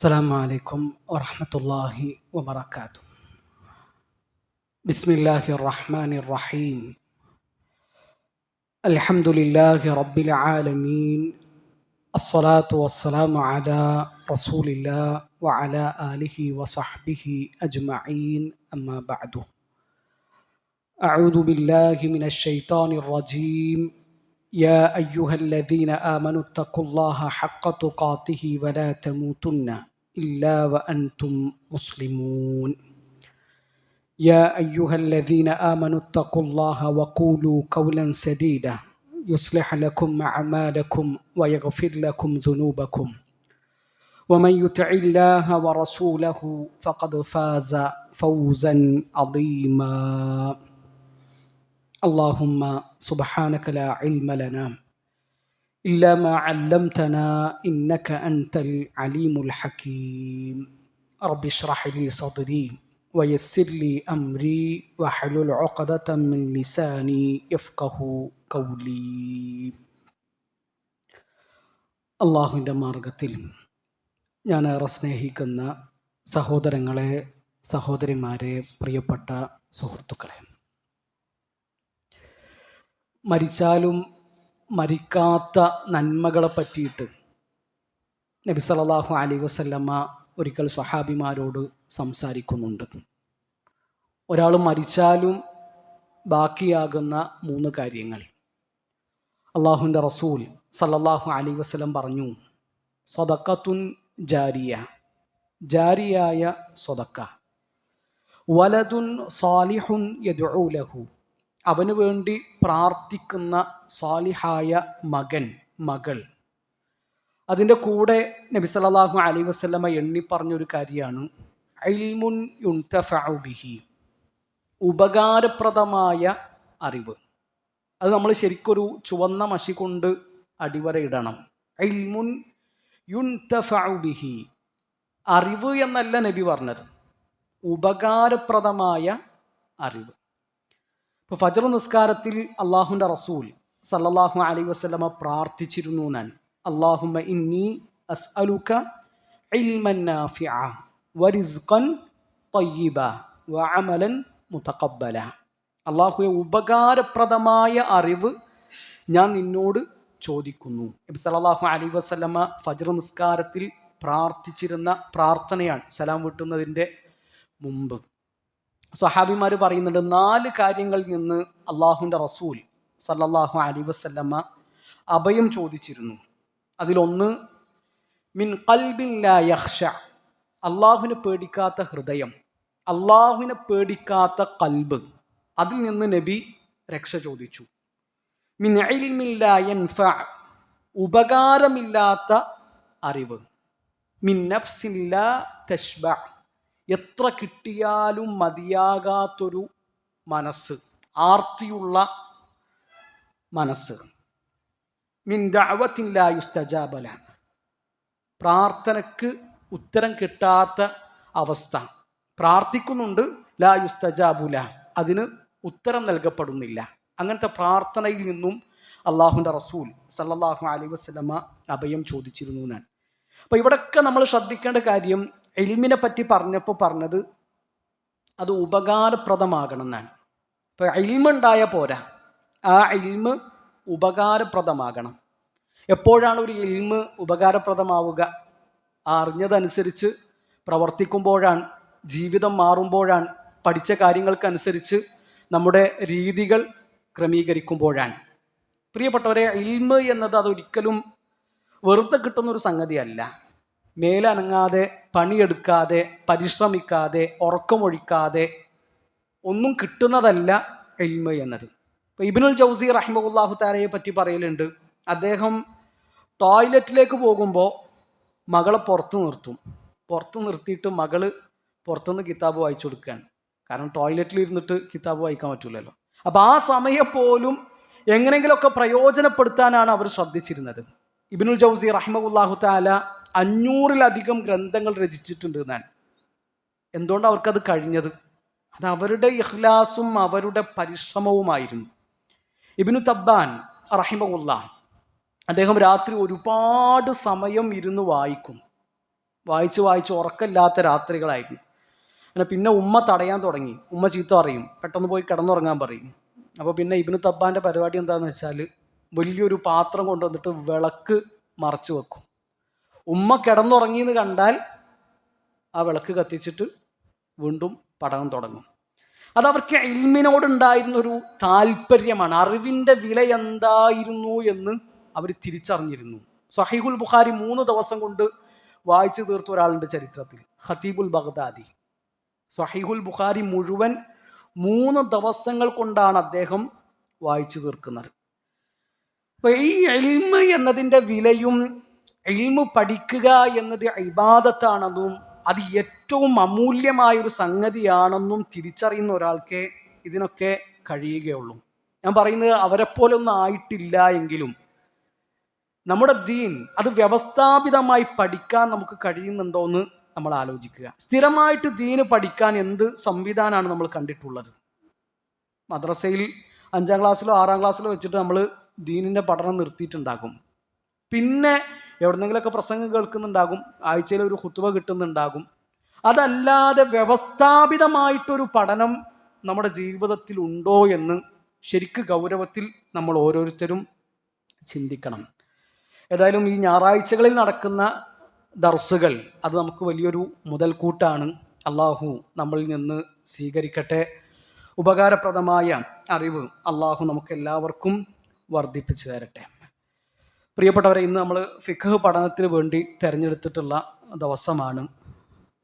السلام عليكم ورحمة الله وبركاته. بسم الله الرحمن الرحيم. الحمد لله رب العالمين. الصلاة والسلام على رسول الله وعلى آله وصحبه أجمعين. أما بعد. أعوذ بالله من الشيطان الرجيم. يا أيها الذين آمنوا اتقوا الله حق تقاته ولا تموتن إلا وأنتم مسلمون. يا أيها الذين آمنوا اتقوا الله وقولوا قولا سديدا يصلح لكم أعمالكم ويغفر لكم ذنوبكم ومن يطع الله ورسوله فقد فاز فوزا عظيما. اللهم سبحانك لا علم لنا إلا ما علمتنا إنك أنت العليم الحكيم. رب اشرح لي صدري ويسر لي أمري واحلل عقدة من لساني يفقه قولي. അള്ളാഹുവിൻ്റെ മാർഗത്തിൽ ഞാനേറെ സ്നേഹിക്കുന്ന സഹോദരങ്ങളെ, സഹോദരിമാരെ, പ്രിയപ്പെട്ട സുഹൃത്തുക്കളെ, മരിച്ചാലും മരിക്കാത്ത നന്മകളെ പറ്റിയിട്ട് നബി സല്ലല്ലാഹു അലൈഹി വസല്ലമ ഒരിക്കൽ സ്വഹാബിമാരോട് സംസാരിക്കുന്നുണ്ട്. ഒരാൾ മരിച്ചാലും ബാക്കിയാകുന്ന 3 കാര്യങ്ങൾ. അള്ളാഹുവിൻ്റെ റസൂൽ സല്ലല്ലാഹു അലൈഹി വസല്ലം പറഞ്ഞു, സദഖത്തുൻ ജാരിയ, ജാരിയായ സദഖ, വലദുൻ സാലിഹുൻ യദ്ഉ ലഹു, അവന് വേണ്ടി പ്രാർത്ഥിക്കുന്ന സാലിഹായ മകൻ, മകൾ. അതിൻ്റെ കൂടെ നബി സല്ലല്ലാഹു അലൈഹി വസല്ലമ എണ്ണി പറഞ്ഞൊരു കാര്യമാണ് ഇൽമുൻ യുൻതഫഉ ബിഹി, ഉപകാരപ്രദമായ അറിവ്. അത് നമ്മൾ ശരിക്കൊരു ചുവന്ന മഷി കൊണ്ട് അടിവരയിടണം. ഇൽമുൻ യുൻതഫഉ ബിഹി, അറിവ് എന്നല്ല നബി പറഞ്ഞത്, ഉപകാരപ്രദമായ അറിവ്. ഇപ്പോൾ ഫജ്ർ നിസ്കാരത്തിൽ അള്ളാഹുവിൻ്റെ റസൂൽ സല്ലല്ലാഹു അലൈഹി വസല്ലമ പ്രാർത്ഥിച്ചിരുന്നു എന്നാണ്, അല്ലാഹുമ്മ ഇന്നി അസ്അലുക ഇൽമൻ നാഫിഅ വറിസ്ഖൻ ത്വയ്യിബ വഅമലൻ മുതഖബ്ബല. അല്ലാഹുവേ, ഉപകാരപ്രദമായ അറിവ് ഞാൻ നിന്നോട് ചോദിക്കുന്നു. നബി സല്ലല്ലാഹു അലൈഹി വസല്ലമ ഫജ്ർ നിസ്കാരത്തിൽ പ്രാർത്ഥിച്ചിരുന്ന പ്രാർത്ഥനയാണ് സലാം വീട്ടുന്നതിൻ്റെ മുമ്പ്. സ്വഹാബിമാർ പറയുന്നുണ്ട്, 4 കാര്യങ്ങളിൽ നിന്ന് അള്ളാഹുവിൻ്റെ റസൂൽ സല്ലല്ലാഹു അലൈഹി വസല്ലമ അഭയം ചോദിച്ചിരുന്നു. അതിലൊന്ന് മിൻ ഖൽബിൻ ലാ യഖ്ശ, അള്ളാഹുവിനെ പേടിക്കാത്ത ഹൃദയം, അള്ളാഹുവിനെ പേടിക്കാത്ത ഖൽബ്, അതിൽ നിന്ന് നബി രക്ഷ ചോദിച്ചു. മിൻ ഇൽമിൻ ലാ യൻഫഅ, ഉപകാരമില്ലാത്ത അറിവ്. മിൻ നഫ്സിൻ ലാ തശ്ബഅ, എത്ര കിട്ടിയാലും മതിയാകാത്തൊരു മനസ്സ്, ആർത്തിയുള്ള മനസ്സ്. മിൻ ദഅവത്തിൻ ലാ യുസ്തജാബ ലഹ, പ്രാർത്ഥനയ്ക്ക് ഉത്തരം കിട്ടാത്ത അവസ്ഥ. പ്രാർത്ഥിക്കുന്നുണ്ട്, ലാ യുസ്തജാബു ലഹ, അതിന് ഉത്തരം നൽകപ്പെടുന്നില്ല. അങ്ങനത്തെ പ്രാർത്ഥനയിൽ നിന്നും അള്ളാഹുവിൻ്റെ റസൂൽ സല്ലല്ലാഹു അലൈഹി വസല്ലമ അഭയം ചോദിച്ചിരുന്നു എന്നാണ്. അപ്പോൾ ഇവിടെയൊക്കെ നമ്മൾ ശ്രദ്ധിക്കേണ്ട കാര്യം, ഇൽമിനെ പറ്റി പറഞ്ഞത് അത് ഉപകാരപ്രദമാകണം എന്നാണ്. ഇപ്പോൾ ഇൽമുണ്ടായ പോരാ, ആ ഇൽമ് ഉപകാരപ്രദമാകണം. എപ്പോഴാണ് ഒരു ഇൽമ് ഉപകാരപ്രദമാവുക? അറിഞ്ഞതനുസരിച്ച് പ്രവർത്തിക്കുമ്പോഴാണ്, ജീവിതം മാറുമ്പോഴാണ്, പഠിച്ച കാര്യങ്ങൾക്കനുസരിച്ച് നമ്മുടെ രീതികൾ ക്രമീകരിക്കുമ്പോഴാണ്. പ്രിയപ്പെട്ടവരെ, ഇൽമ് എന്നത് അതൊരിക്കലും വെറുതെ കിട്ടുന്നൊരു സംഗതിയല്ല. മേലനങ്ങാതെ, പണിയെടുക്കാതെ, പരിശ്രമിക്കാതെ, ഉറക്കമൊഴിക്കാതെ ഒന്നും കിട്ടുന്നതല്ല ഇൽമ് എന്നത്. ഇപ്പോൾ ഇബ്നുൽ ജൗസി റഹിമഹുല്ലാഹു തആലയെ പറ്റി പറയലുണ്ട്, അദ്ദേഹം ടോയ്ലറ്റിലേക്ക് പോകുമ്പോൾ മകളെ പുറത്ത് നിർത്തിയിട്ട് മകള് പുറത്തുനിന്ന് കിതാബ് വായിച്ചു കൊടുക്കുകയാണ്. കാരണം ടോയ്ലറ്റിൽ ഇരുന്നിട്ട് കിതാബ് വായിക്കാൻ പറ്റില്ലല്ലോ. അപ്പോൾ ആ സമയം പോലും എങ്ങനെയെങ്കിലുമൊക്കെ പ്രയോജനപ്പെടുത്താനാണ് അവർ ശ്രദ്ധിച്ചിരുന്നത്. ഇബ്നുൽ ജൗസി റഹിമഹുല്ലാഹു തആല 500-ലധികം ഗ്രന്ഥങ്ങൾ രചിച്ചിട്ടുണ്ട് എന്നാണ്. എന്തുകൊണ്ട് അവർക്കത് കഴിഞ്ഞത്? അത് അവരുടെ ഇഖ്ലാസും അവരുടെ പരിശ്രമവുമായിരുന്നു. ഇബ്നു തബ്ബാൻ റഹിമഹുല്ലാഹ്, അദ്ദേഹം രാത്രി ഒരുപാട് സമയം ഇരുന്ന് വായിക്കും. വായിച്ച് വായിച്ച് ഉറക്കമില്ലാത്ത രാത്രികളായിരുന്നു. അങ്ങനെ പിന്നെ ഉമ്മ തടയാൻ തുടങ്ങി. ഉമ്മ ചീത്ത പറയും, പെട്ടെന്ന് പോയി കിടന്നുറങ്ങാൻ പറയും. അപ്പോൾ പിന്നെ ഇബ്നു തബ്ബാൻ്റെ പരിപാടി എന്താണെന്ന് വെച്ചാൽ വലിയൊരു പാത്രം കൊണ്ടുവന്നിട്ട് വിളക്ക് മറച്ചു വെക്കും. ഉമ്മ കിടന്നുറങ്ങിയെന്ന് കണ്ടാൽ ആ വിളക്ക് കത്തിച്ചിട്ട് വീണ്ടും പഠനം തുടങ്ങും. അതവർക്ക് ഇൽമിനോടുണ്ടായിരുന്നൊരു താല്പര്യമാണ്. അറിവിൻ്റെ വില എന്തായിരുന്നു എന്ന് അവർ തിരിച്ചറിഞ്ഞിരുന്നു. സഹീഹുൽ ബുഖാരി 3 ദിവസം കൊണ്ട് വായിച്ചു തീർത്ത ഒരാളുണ്ട് ചരിത്രത്തിൽ, ഖതീബുൽ ബഗ്ദാദി. സഹീഹുൽ ബുഖാരി മുഴുവൻ 3 ദിവസങ്ങൾ കൊണ്ടാണ് അദ്ദേഹം വായിച്ചു തീർക്കുന്നത്. അപ്പൊ ഈ ഇൽമ് എന്നതിൻ്റെ വിലയും ഇൽമ് പഠിക്കുക എന്നത് ഇബാദത്താണെന്നും അത് ഏറ്റവും അമൂല്യമായൊരു സംഗതിയാണെന്നും തിരിച്ചറിയുന്ന ഒരാൾക്ക് ഇതിനൊക്കെ കഴിയുകയുള്ളൂ. ഞാൻ പറയുന്നത് അവരെപ്പോലെ ഒന്നും ആയിട്ടില്ല എങ്കിലും നമ്മുടെ ദീൻ അത് വ്യവസ്ഥാപിതമായി പഠിക്കാൻ നമുക്ക് കഴിയുന്നുണ്ടോ എന്ന് നമ്മൾ ആലോചിക്കുക. സ്ഥിരമായിട്ട് ദീന് പഠിക്കാൻ എന്ത് സംവിധാനമാണ് നമ്മൾ കണ്ടിട്ടുള്ളത്? മദ്രസയിൽ 5ാം ക്ലാസ്സിലോ 6ാം ക്ലാസ്സിലോ വെച്ചിട്ട് നമ്മൾ ദീനിൻ്റെ പഠനം നിർത്തിയിട്ടുണ്ടാകും. പിന്നെ എവിടെന്നെങ്കിലുമൊക്കെ പ്രസംഗം കേൾക്കുന്നുണ്ടാകും, ആഴ്ചയിൽ ഒരു ഖുത്ബ കിട്ടുന്നുണ്ടാകും. അതല്ലാതെ വ്യവസ്ഥാപിതമായിട്ടൊരു പഠനം നമ്മുടെ ജീവിതത്തിൽ ഉണ്ടോ എന്ന് ശരിക്ക് ഗൗരവത്തിൽ നമ്മൾ ഓരോരുത്തരും ചിന്തിക്കണം. ഏതായാലും ഈ ഞായറാഴ്ചകളിൽ നടക്കുന്ന ദർസുകൾ അത് നമുക്ക് വലിയൊരു മുതൽക്കൂട്ടാണ്. അള്ളാഹു നമ്മളിൽ നിന്ന് സ്വീകരിക്കട്ടെ. ഉപകാരപ്രദമായ അറിവ് അള്ളാഹു നമുക്ക് എല്ലാവർക്കും വർദ്ധിപ്പിച്ചു തരട്ടെ. പ്രിയപ്പെട്ടവരെ, ഇന്ന് നമ്മൾ ഫിഖ് പഠനത്തിന് വേണ്ടി തിരഞ്ഞെടുത്തിട്ടുള്ള ദിവസമാണ്.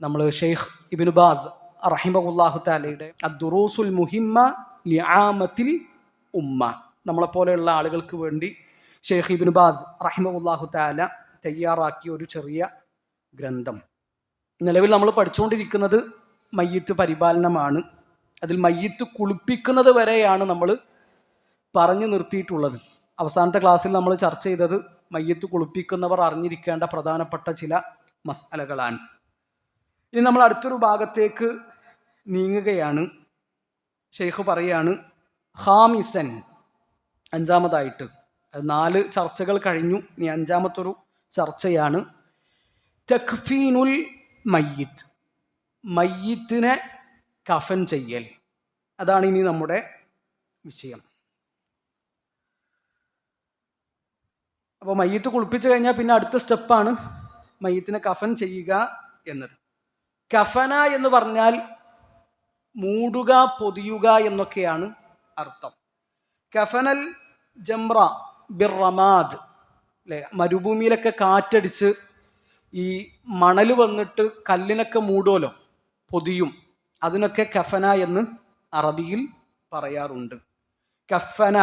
നമ്മൾ ഷെയ്ഖ് ഇബ്നു ബാസ് റഹിമഹുല്ലാഹു തആലയുടെ അദ്ദുറൂസുൽ മുഹിമ്മ ലിആമത്തിൽ ഉമ്മ, നമ്മളെപ്പോലെയുള്ള ആളുകൾക്ക് വേണ്ടി ഷെയ്ഖ് ഇബ്നു ബാസ് റഹിമഹുല്ലാഹു തആല തയ്യാറാക്കിയ ഒരു ചെറിയ ഗ്രന്ഥം. നിലവിൽ നമ്മൾ പഠിച്ചുകൊണ്ടിരിക്കുന്നത് മയ്യിത്ത് പരിപാലനമാണ്. അതിൽ മയ്യിത്ത് കുളിപ്പിക്കുന്നത് വരെയാണ് നമ്മൾ പറഞ്ഞു നിർത്തിയിട്ടുള്ളത്. അവസാനത്തെ ക്ലാസ്സിൽ നമ്മൾ ചർച്ച ചെയ്തത് മയ്യിത്ത് കുളിപ്പിക്കുന്നവർ അറിഞ്ഞിരിക്കേണ്ട പ്രധാനപ്പെട്ട ചില മസ്അലകളാണ്. ഇനി നമ്മൾ അടുത്തൊരു ഭാഗത്തേക്ക് നീങ്ങുകയാണ്. ഷെയ്ഖ് പറയാണ്, ഖാമിസൻ, 5ാമതായിട്ട്. 4 ചർച്ചകൾ കഴിഞ്ഞു, ഇനി 5ാമത്തൊരു ചർച്ചയാണ് തക്ഫീനുൽ മയ്യിത്ത്, മയ്യിത്തിനെ കഫൻ ചെയ്യൽ. അതാണ് ഇനി നമ്മുടെ വിഷയം. അപ്പോൾ മയ്യിത്ത് കുളിപ്പിച്ചു കഴിഞ്ഞാൽ പിന്നെ അടുത്ത സ്റ്റെപ്പാണ് മയ്യിത്തിനെ കഫൻ ചെയ്യുക എന്നത്. കഫന എന്ന് പറഞ്ഞാൽ മൂടുക, പൊതിയുക എന്നൊക്കെയാണ് അർത്ഥം. കഫനൽ ജംറ ബിർ റമാദ്, അല്ലേ? മരുഭൂമിയിലൊക്കെ കാറ്റടിച്ച് ഈ മണൽ വന്നിട്ട് കല്ലിനൊക്കെ മൂടുമല്ലോ, പൊതിയും. അതിനൊക്കെ കഫന എന്ന് അറബിയിൽ പറയാറുണ്ട്. കഫന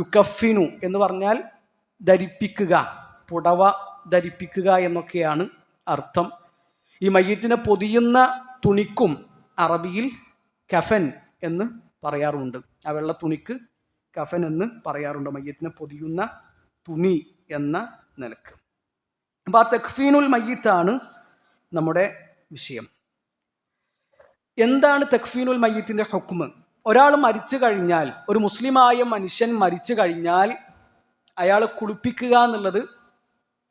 യുകഫിനു എന്ന് പറഞ്ഞാൽ ധരിപ്പിക്കുക, പുടവ ധരിപ്പിക്കുക എന്നൊക്കെയാണ് അർത്ഥം. ഈ മയ്യിത്തിനെ പൊതിയുന്ന തുണിക്കും അറബിയിൽ കഫൻ എന്ന് പറയാറുണ്ട്. ആ വെള്ള തുണിക്ക് കഫൻ എന്ന് പറയാറുണ്ട്, മയ്യിത്തിനെ പൊതിയുന്ന തുണി എന്ന നിലക്ക്. അപ്പോൾ ആ തക്ഫീനുൽ മയ്യിത്താണ് നമ്മുടെ വിഷയം. എന്താണ് തക്ഫീനുൽ മയ്യിത്തിൻ്റെ ഹുക്മ്? ഒരാൾ മരിച്ചു കഴിഞ്ഞാൽ, ഒരു മുസ്ലിമായ മനുഷ്യൻ മരിച്ചു കഴിഞ്ഞാൽ അയാളെ കുളിപ്പിക്കുക എന്നുള്ളത്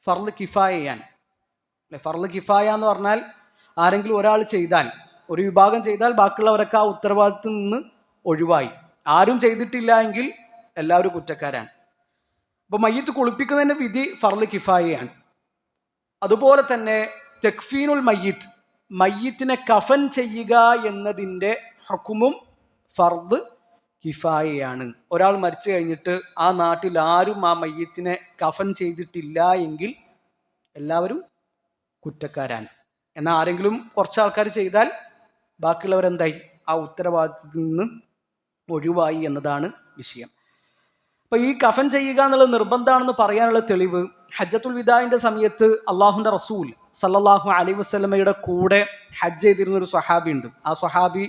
ഫർള് കിഫായയാണ്. അല്ലെ, ഫർള് കിഫായ എന്ന് പറഞ്ഞാൽ ആരെങ്കിലും ഒരാൾ ചെയ്താൽ, ഒരു വിഭാഗം ചെയ്താൽ ബാക്കിയുള്ളവരൊക്കെ ആ ഉത്തരവാദിത്തത്തിൽ നിന്ന് ഒഴിവായി. ആരും ചെയ്തിട്ടില്ല എങ്കിൽ എല്ലാവരും കുറ്റക്കാരാണ്. അപ്പോൾ മയ്യിത്ത് കുളിപ്പിക്കുന്നതിൻ്റെ വിധി ഫർള് കിഫായയാണ്. അതുപോലെ തന്നെ തക്ഫീനുൽ മയ്യിത്ത്, മയ്യിത്തിനെ കഫൻ ചെയ്യുക എന്നതിൻ്റെ ഹുക്മും ഫർദ് കിഫായയാണ്. ഒരാൾ മരിച്ചു കഴിഞ്ഞിട്ട് ആ നാട്ടിൽ ആരും ആ മയ്യിത്തിനെ കഫൻ ചെയ്തിട്ടില്ല എങ്കിൽ എല്ലാവരും കുറ്റക്കാരാണ്. എന്നാൽ ആരെങ്കിലും കുറച്ച് ആൾക്കാർ ചെയ്താൽ ബാക്കിയുള്ളവരെന്തായി? ആ ഉത്തരവാദിത്തത്തിൽ നിന്ന് ഒഴിവായി എന്നതാണ് വിഷയം. അപ്പോൾ ഈ കഫൻ ചെയ്യുക എന്നുള്ളത് നിർബന്ധമാണെന്ന് പറയാനുള്ള തെളിവ്, ഹജ്ജത്തുൽ വിദാഇൻ്റെ സമയത്ത് അള്ളാഹുവിൻ്റെ റസൂൽ സല്ലല്ലാഹു അലൈഹി വസല്ലമയുടെ കൂടെ ഹജ്ജ് ചെയ്തിരുന്നൊരു സ്വഹാബി ഉണ്ട്. ആ സ്വഹാബി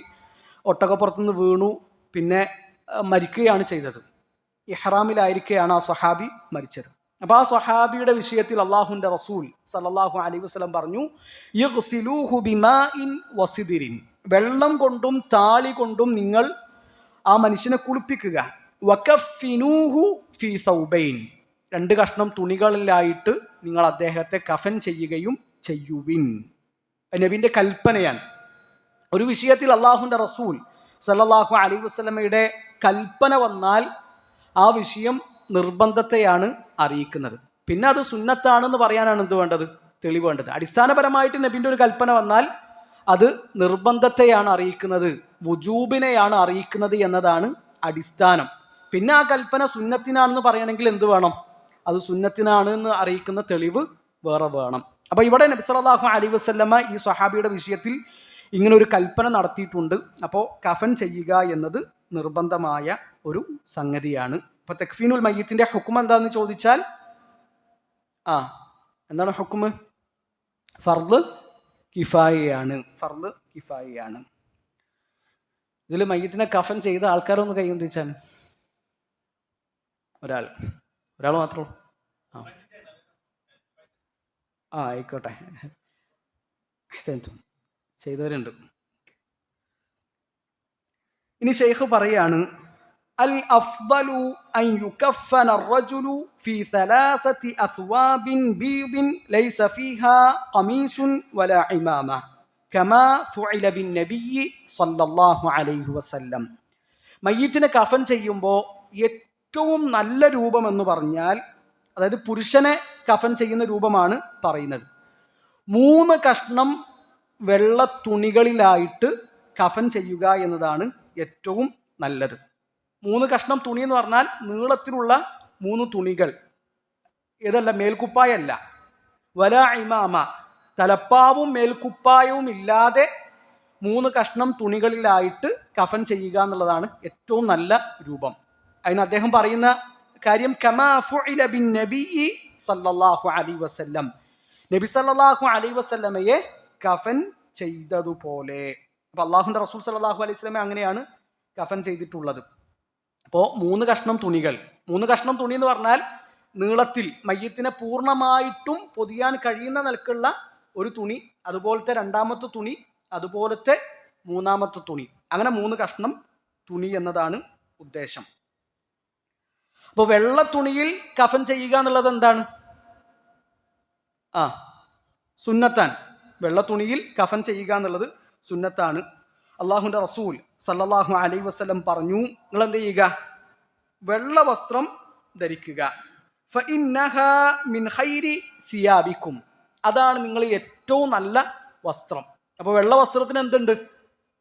ഒട്ടകപ്പുറത്തുനിന്ന് വീണു, പിന്നെ മരിക്കുകയാണ് ചെയ്തത്. ഇഹ്റാമിലായിരിക്കെയാണ് ആ സ്വഹാബി മരിച്ചത്. അപ്പോൾ ആ സ്വഹാബിയുടെ വിഷയത്തിൽ അള്ളാഹുവിൻ്റെ റസൂൽ സല്ലല്ലാഹു അലൈഹി വസല്ലം പറഞ്ഞു, യഗ്സിലൂഹു ബിമാഇൻ വസിദിരിൻ, വെള്ളം കൊണ്ടും താളി കൊണ്ടും നിങ്ങൾ ആ മനുഷ്യനെ കുളിപ്പിക്കുക. വകഫിനൂഹു ഫീ സൗബൈൻ, 2 കഷ്ണം തുണികളിലായിട്ട് നിങ്ങൾ അദ്ദേഹത്തെ കഫൻ ചെയ്യുകയും ചെയ്യുവിൻ നബിൻ്റെ കൽപ്പനയാണ്. ഒരു വിഷയത്തിൽ അള്ളാഹുവിൻ്റെ റസൂൽ സല്ലല്ലാഹു അലൈഹി വസല്ലമയുടെ കൽപ്പന വന്നാൽ ആ വിഷയം നിർബന്ധത്തെയാണ് അറിയിക്കുന്നത്. പിന്നെ അത് സുന്നത്താണെന്ന് പറയാനാണ് എന്ത് വേണ്ടത്? തെളിവ് വേണ്ടത്. അടിസ്ഥാനപരമായിട്ട് നബിൻ്റെ ഒരു കൽപ്പന വന്നാൽ അത് നിർബന്ധത്തെയാണ് അറിയിക്കുന്നത്, വുജൂബിനെയാണ് അറിയിക്കുന്നത് എന്നതാണ് അടിസ്ഥാനം. പിന്നെ ആ കൽപ്പന സുന്നത്തിനാണെന്ന് പറയണമെങ്കിൽ എന്ത് വേണം? അത് സുന്നത്തിനാണ് എന്ന് അറിയിക്കുന്ന തെളിവ് വേറെ വേണം. അപ്പോൾ ഇവിടെ നബി സല്ലല്ലാഹു അലൈഹി വസല്ലമ ഈ സ്വഹാബിയുടെ വിഷയത്തിൽ ഇങ്ങനെ ഒരു കൽപ്പന നടത്തിയിട്ടുണ്ട്. അപ്പോൾ കഫൻ ചെയ്യുക എന്നത് നിർബന്ധമായ ഒരു സംഗതിയാണ്. അപ്പോൾ തക്ഫീനുൽ മയ്യിത്തിൻ്റെ ഹുക്ം എന്താണെന്ന് ചോദിച്ചാൽ എന്താണ് ഹുക്ം? ഫർദ് കിഫായയാണ്. ഫർദ് കിഫായയാണ്. ഇതിൽ മയ്യിത്തിനെ കഫൻ ചെയ്ത ആൾക്കാരൊന്ന് കൈ കൊണ്ടിച്ചാൽ ഒരാൾ മാത്രമേ ആയിക്കോട്ടെ, ചെയ്തവരുണ്ട്. ഇനി ഷെയ്ഖ് പറയാണ്, അൽ അഫ്ദലു അൻ യുകഫന അർറജുലു ഫീ സലാസതി അസ്വാബിൻ ബീദിൻ ലൈസ ഫീഹാ ഖമീസുൻ വലാ ഇമാമ കമാ ഫുഇല ബിൻ നബിയ്യി സല്ലല്ലാഹു അലൈഹി വസല്ലം. മയ്യിത്തിനെ കഫൻ ചെയ്യുമ്പോൾ ഏറ്റവും നല്ല രൂപം എന്ന് പറഞ്ഞാൽ, അതായത് പുരുഷനെ കഫൻ ചെയ്യുന്ന രൂപമാണ് പറയുന്നത്, 3 കഷ്ണം വെള്ള തുണികളിലായിട്ട് കഫൻ ചെയ്യുക എന്നതാണ് ഏറ്റവും നല്ലത്. 3 കഷ്ണം തുണി എന്ന് പറഞ്ഞാൽ നീളത്തിലുള്ള 3 തുണികൾ, ഏതല്ല, മേൽക്കുപ്പായല്ല. വലാ ഇമാമ, തലപ്പാവും മേൽക്കുപ്പായവും ഇല്ലാതെ 3 കഷ്ണം തുണികളിലായിട്ട് കഫൻ ചെയ്യുക എന്നുള്ളതാണ് ഏറ്റവും നല്ല രൂപം. അതിന് അദ്ദേഹം പറയുന്ന കാര്യം കമാ ഫുഇല ബിൻ നബിയ്യി സല്ലല്ലാഹു അലൈഹി വസല്ലം, നബി സല്ലല്ലാഹു അലൈഹി വസല്ലമയെ കഫൻ ചെയ്തതുപോലെ. അപ്പോൾ അള്ളാഹുവിൻ്റെ റസൂൽ സല്ലല്ലാഹു അലൈഹി വസല്ലമ അങ്ങനെയാണ് കഫൻ ചെയ്തിട്ടുള്ളത്. അപ്പോൾ 3 കഷ്ണം തുണികൾ, 3 കഷ്ണം തുണി എന്ന് പറഞ്ഞാൽ നീളത്തിൽ മയ്യത്തിനെ പൂർണ്ണമായിട്ടും പൊതിയാൻ കഴിയുന്ന നിലക്കുള്ള ഒരു തുണി, അതുപോലത്തെ 2ാമത്തെ തുണി, അതുപോലത്തെ 3ാമത്തെ തുണി, അങ്ങനെ 3 കഷ്ണം തുണി എന്നതാണ് ഉദ്ദേശം. അപ്പോൾ വെള്ള തുണിയിൽ കഫൻ ചെയ്യുക എന്നുള്ളത് എന്താണ്? സുന്നത്താൻ. വെള്ള തുണിയിൽ കഫൻ ചെയ്യുക എന്നുള്ളത് സുന്നത്താണ്. അള്ളാഹുവിൻ്റെ റസൂൽ സല്ലല്ലാഹു അലൈഹി വസല്ലം പറഞ്ഞു, നിങ്ങൾ എന്ത് ചെയ്യുക? വെള്ള വസ്ത്രം ധരിക്കുക. ഫഇന്നഹാ മിൻ ഖൈരി സിയാബിക്കും, അതാണ് നിങ്ങൾ ഏറ്റവും നല്ല വസ്ത്രം. അപ്പോൾ വെള്ള വസ്ത്രത്തിന് എന്തുണ്ട്?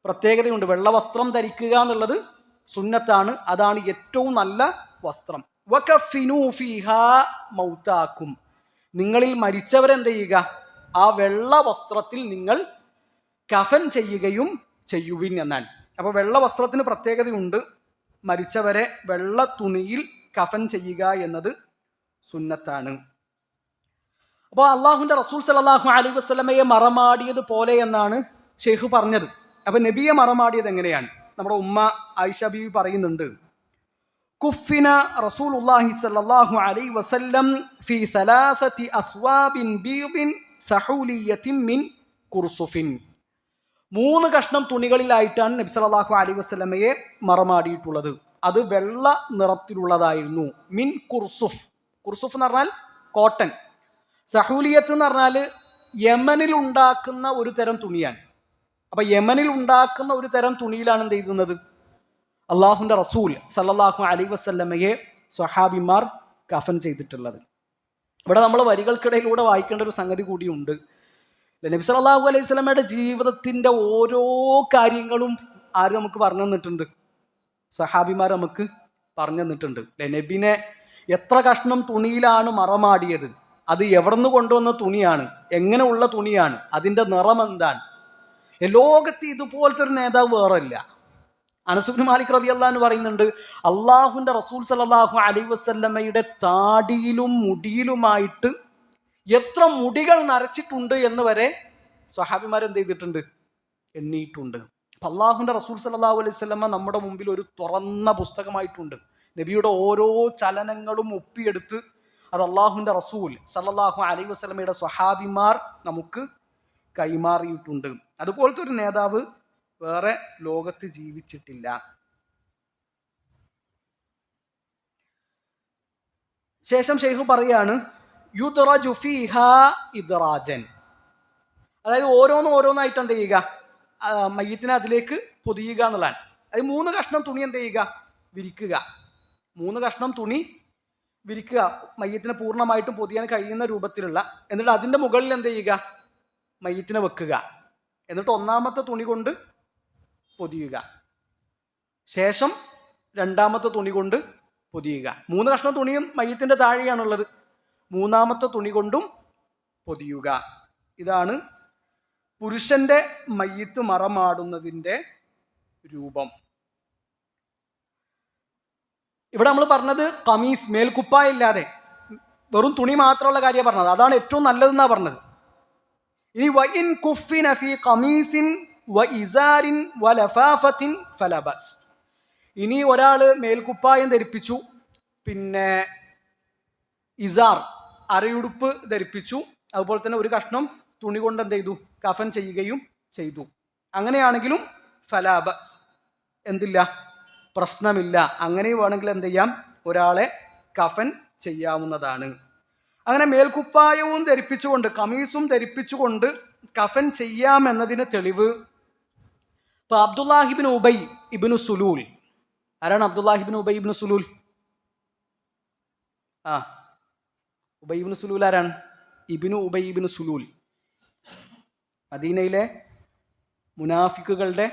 പ്രത്യേകതയുണ്ട്. വെള്ള വസ്ത്രം ധരിക്കുക എന്നുള്ളത് സുന്നത്താണ്, അതാണ് ഏറ്റവും നല്ല വസ്ത്രം. വകഫിനൂ ഫീഹാ മൗതാക്കും, നിങ്ങളിൽ മരിച്ചവരെന്ത് ചെയ്യുക? ആ വെള്ള വസ്ത്രത്തിൽ നിങ്ങൾ കഫൻ ചെയ്യുകയും ചെയ്യുവിൻ എന്നാണ്. അപ്പോൾ വെള്ള വസ്ത്രത്തിന് പ്രത്യേകതയുണ്ട്. മരിച്ചവരെ വെള്ള തുണിയിൽ കഫൻ ചെയ്യുക എന്നത് സുന്നത്താണ്. അപ്പോൾ അള്ളാഹുവിൻ്റെ റസൂൽ സല്ലല്ലാഹു അലൈഹി വസല്ലമയെ മറമാടിയത് പോലെ എന്നാണ് ഷെയ്ഖ് പറഞ്ഞത്. അപ്പോൾ നബിയെ മറമാടിയത് എങ്ങനെയാണ്? നമ്മുടെ ഉമ്മ ആയിഷ ബീവി പറയുന്നുണ്ട്, കുഫിന റസൂലുള്ളാഹി സല്ലല്ലാഹു അലൈഹി വസല്ലം ഫീ സലാസതി അസ്വാബിൻ ബീദിൻ സഹൂലിയത്തിൻ മിൻ കുർസുഫിൻ, 3 കഷ്ണം തുണികളിലായിട്ടാണ് നബി സല്ലല്ലാഹു അലൈഹി വസല്ലമയെ മറമാടിയിട്ടുള്ളത്. അത് വെള്ള നിറത്തിലുള്ളതായിരുന്നു. മിൻ കുർസുഫ്, കുർസുഫ് എന്ന് പറഞ്ഞാൽ കോട്ടൺ. സഹൂലിയത്ത് എന്ന് പറഞ്ഞാൽ യമനിൽ ഉണ്ടാക്കുന്ന ഒരു തരം തുണിയാണ്. അപ്പം യമനിൽ ഉണ്ടാക്കുന്ന ഒരു തരം തുണിയിലാണ് എന്ത് ചെയ്യുന്നത്? അള്ളാഹുവിൻ്റെ റസൂൽ സല്ലല്ലാഹു അലൈഹി വസല്ലമയെ സ്വഹാബിമാർ കഫൻ ചെയ്തിട്ടുള്ളത്. ഇവിടെ നമ്മൾ വരികൾക്കിടയിലൂടെ വായിക്കേണ്ട ഒരു സംഗതി കൂടിയുണ്ട്. നബി സല്ലല്ലാഹു അലൈഹി വസല്ലമയുടെ ജീവിതത്തിൻ്റെ ഓരോ കാര്യങ്ങളും ആര് നമുക്ക് പറഞ്ഞു തന്നിട്ടുണ്ട്? സ്വഹാബിമാർ നമുക്ക് പറഞ്ഞു തന്നിട്ടുണ്ട്. നബിനെ എത്ര കഷ്ണം തുണിയിലാണ് മറമാടിയത്, അത് എവിടെ നിന്ന് കൊണ്ടുവന്ന തുണിയാണ്, എങ്ങനെയുള്ള തുണിയാണ്, അതിൻ്റെ നിറം എന്താണ്? ലോകത്ത് ഇതുപോലത്തെ ഒരു നേതാവ് വേറെ ഇല്ല. അനസ് ഇബ്നു മാലിക് റളിയല്ലാഹു അൻഹു പറയുന്നുണ്ട്, അള്ളാഹുവിൻ്റെ റസൂൽ സല്ലല്ലാഹു അലൈഹി വസല്ലമയുടെ താടിയിലും മുടിയിലുമായിട്ട് എത്ര മുടികൾ നരച്ചിട്ടുണ്ട് എന്ന് വരെ സ്വഹാബിമാരെന്ത് ചെയ്തിട്ടുണ്ട്? എണ്ണിയിട്ടുണ്ട്. അപ്പം അള്ളാഹുവിൻ്റെ റസൂൽ സല്ലല്ലാഹു അലൈഹി വസല്ലമ നമ്മുടെ മുമ്പിൽ ഒരു തുറന്ന പുസ്തകമായിട്ടുണ്ട്. നബിയുടെ ഓരോ ചലനങ്ങളും ഒപ്പിയെടുത്ത് അത് അള്ളാഹുവിൻ്റെ റസൂൽ സല്ലല്ലാഹു അലൈഹി വസല്ലമയുടെ സ്വഹാബിമാർ നമുക്ക് കൈമാറിയിട്ടുണ്ട്. അതുപോലത്തെ ഒരു നേതാവ് വേറെ ലോകത്ത് ജീവിച്ചിട്ടില്ല. ശേഷം ഷെയ്ഖ് പറയാണ്, യുദ്റജു ഫീഹാ ഇദ്റാജൻ, അതായത് ഓരോന്നായിട്ട് എന്ത് ചെയ്യുക, മയ്യത്തിനെ അതിലേക്ക് പൊതിയുക എന്നുള്ളതാണ്. അതായത് 3 കഷ്ണം തുണി എന്ത് ചെയ്യുക, വിരിക്കുക. 3 കഷ്ണം തുണി വിരിക്കുക, മയ്യത്തിനെ പൂർണ്ണമായിട്ടും പൊതിയാൻ കഴിയുന്ന രൂപത്തിലുള്ള. എന്നിട്ട് അതിൻ്റെ മുകളിൽ എന്ത് ചെയ്യുക, മയ്യത്തിനെ വെക്കുക. എന്നിട്ട് 1ാമത്തെ തുണി കൊണ്ട് പൊതിയുക. ശേഷം 2ാമത്തെ തുണി കൊണ്ട് പൊതിയുക. 3 കഷ്ണം തുണിയും മയ്യത്തിൻ്റെ താഴെയാണുള്ളത്. 3ാമത്തെ തുണി കൊണ്ടും പൊതിയുക. ഇതാണ് പുരുഷന്റെ മയ്യത്ത് മറമാടുന്നതിൻ്റെ രൂപം. ഇവിടെ നമ്മൾ പറഞ്ഞത് കമീസ്, മേൽക്കുപ്പായ ഇല്ലാതെ വെറും തുണി മാത്രമുള്ള കാര്യമാണ് പറഞ്ഞത്. അതാണ് ഏറ്റവും നല്ലതെന്നാണ് പറഞ്ഞത്. ഇനി വഇൻ കുഫിന ഫീ ഖമീസിൻ വഇസാരിൻ വലഫാഫത്തിൻ ഫലാ ബഅസ്. ഇനി ഒരാൾ മേൽക്കുപ്പായം ധരിപ്പിച്ചു, പിന്നെ ഇസാർ അരയുടുപ്പ് ധരിപ്പിച്ചു, അതുപോലെ തന്നെ ഒരു കഷ്ണം തുണി കൊണ്ട് എന്ത് ചെയ്തു, കഫൻ ചെയ്യുകയും ചെയ്തു. അങ്ങനെയാണെങ്കിലും ഫലാ ബഅസ്, എന്തില്ല, പ്രശ്നമില്ല. അങ്ങനെ വേണമെങ്കിൽ എന്ത് ചെയ്യാം, ഒരാളെ കഫൻ ചെയ്യാവുന്നതാണ്. അങ്ങനെ മേൽക്കുപ്പായവും ധരിപ്പിച്ചുകൊണ്ട് കമീസും ധരിപ്പിച്ചുകൊണ്ട് കഫൻ ചെയ്യാമെന്നതിന് തെളിവ് ഇപ്പൊ അബ്ദുല്ലാഹിബിൻ ഉബൈ ഇബ്നു സുലൂൽ. ആരാണ് അബ്ദുല്ലാഹിബിൻ ഉബൈ ഇബ്നു സുലൂൽ? ഉബൈ ഇബ്നു സുലൂൽ ആരാണ്? ഇബ്നു ഉബൈ ഇബ്നു സുലൂൽ മദീനയിലെ മുനാഫിക്കുകളുടെ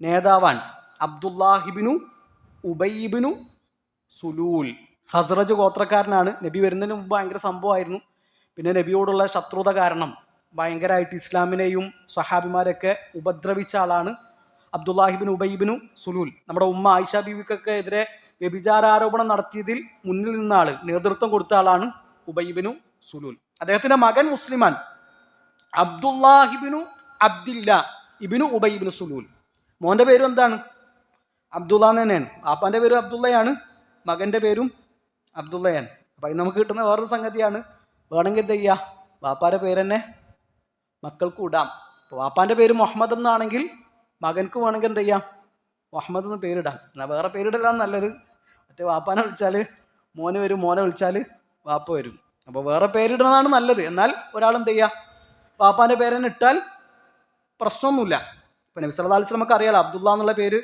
നേതാവാണ്. അബ്ദുല്ലാഹിബിനു ഉബൈ ഇബ്നു സുലൂൽ ഹസ്റജ് ഗോത്രക്കാരനാണ്. നബി വരുന്നതിന് മുമ്പ് ഭയങ്കര സംഭവമായിരുന്നു. പിന്നെ നബിയോടുള്ള ശത്രുത കാരണം ഭയങ്കരമായിട്ട് ഇസ്ലാമിനെയും സ്വഹാബിമാരൊക്കെ ഉപദ്രവിച്ച ആളാണ് അബ്ദുല്ലാഹിബിൻ ഉബൈ ഇബ്നു സുലൂൽ. നമ്മുടെ ഉമ്മ ആയിഷ ബീവിക്കൊക്കെ എതിരെ വ്യഭിചാരാരോപണം നടത്തിയതിൽ മുന്നിൽ നിന്ന ആള്, നേതൃത്വം കൊടുത്ത ആളാണ് ഉബൈ ഇബ്നു സുലൂൽ. അദ്ദേഹത്തിന്റെ മകൻ മുസ്ലിമാൻ, അബ്ദുല്ലാഹിബിനു അബ്ദില്ല ഇബ്നു ഉബൈ ഇബ്നു സുലൂൽ. മോന്റെ പേരും എന്താണ്? അബ്ദുള്ള തന്നെയാണ്. ആപ്പാന്റെ പേരും അബ്ദുള്ളയാണ്, മകന്റെ പേരും അബ്ദുള്ളയാണ്. അപ്പം ഇത് നമുക്ക് കിട്ടുന്ന വേറൊരു സംഗതിയാണ്. വേണമെങ്കിൽ എന്ത് ചെയ്യുക, വാപ്പാന്റെ പേര് തന്നെ മക്കൾക്ക് ഇടാം. അപ്പോൾ വാപ്പാന്റെ പേര് മുഹമ്മദ് എന്നാണെങ്കിൽ മകൻക്ക് വേണമെങ്കിൽ എന്ത് ചെയ്യാം, മുഹമ്മദ് എന്ന് പേരിടാം. എന്നാൽ വേറെ പേരിടലാണ് നല്ലത്. മറ്റേ വാപ്പാനെ വിളിച്ചാൽ മോന് വരും, മോനെ വിളിച്ചാൽ വാപ്പ വരും. അപ്പോൾ വേറെ പേരിടുന്നതാണ് നല്ലത്. എന്നാൽ ഒരാൾ എന്ത് ചെയ്യുക, വാപ്പാന്റെ പേര് തന്നെ ഇട്ടാൽ പ്രശ്നമൊന്നുമില്ല. ഇപ്പം നബി സല്ലല്ലാഹു അലൈഹി വസല്ലം നമുക്ക് അറിയാലോ, അബ്ദുള്ള എന്നുള്ള പേര്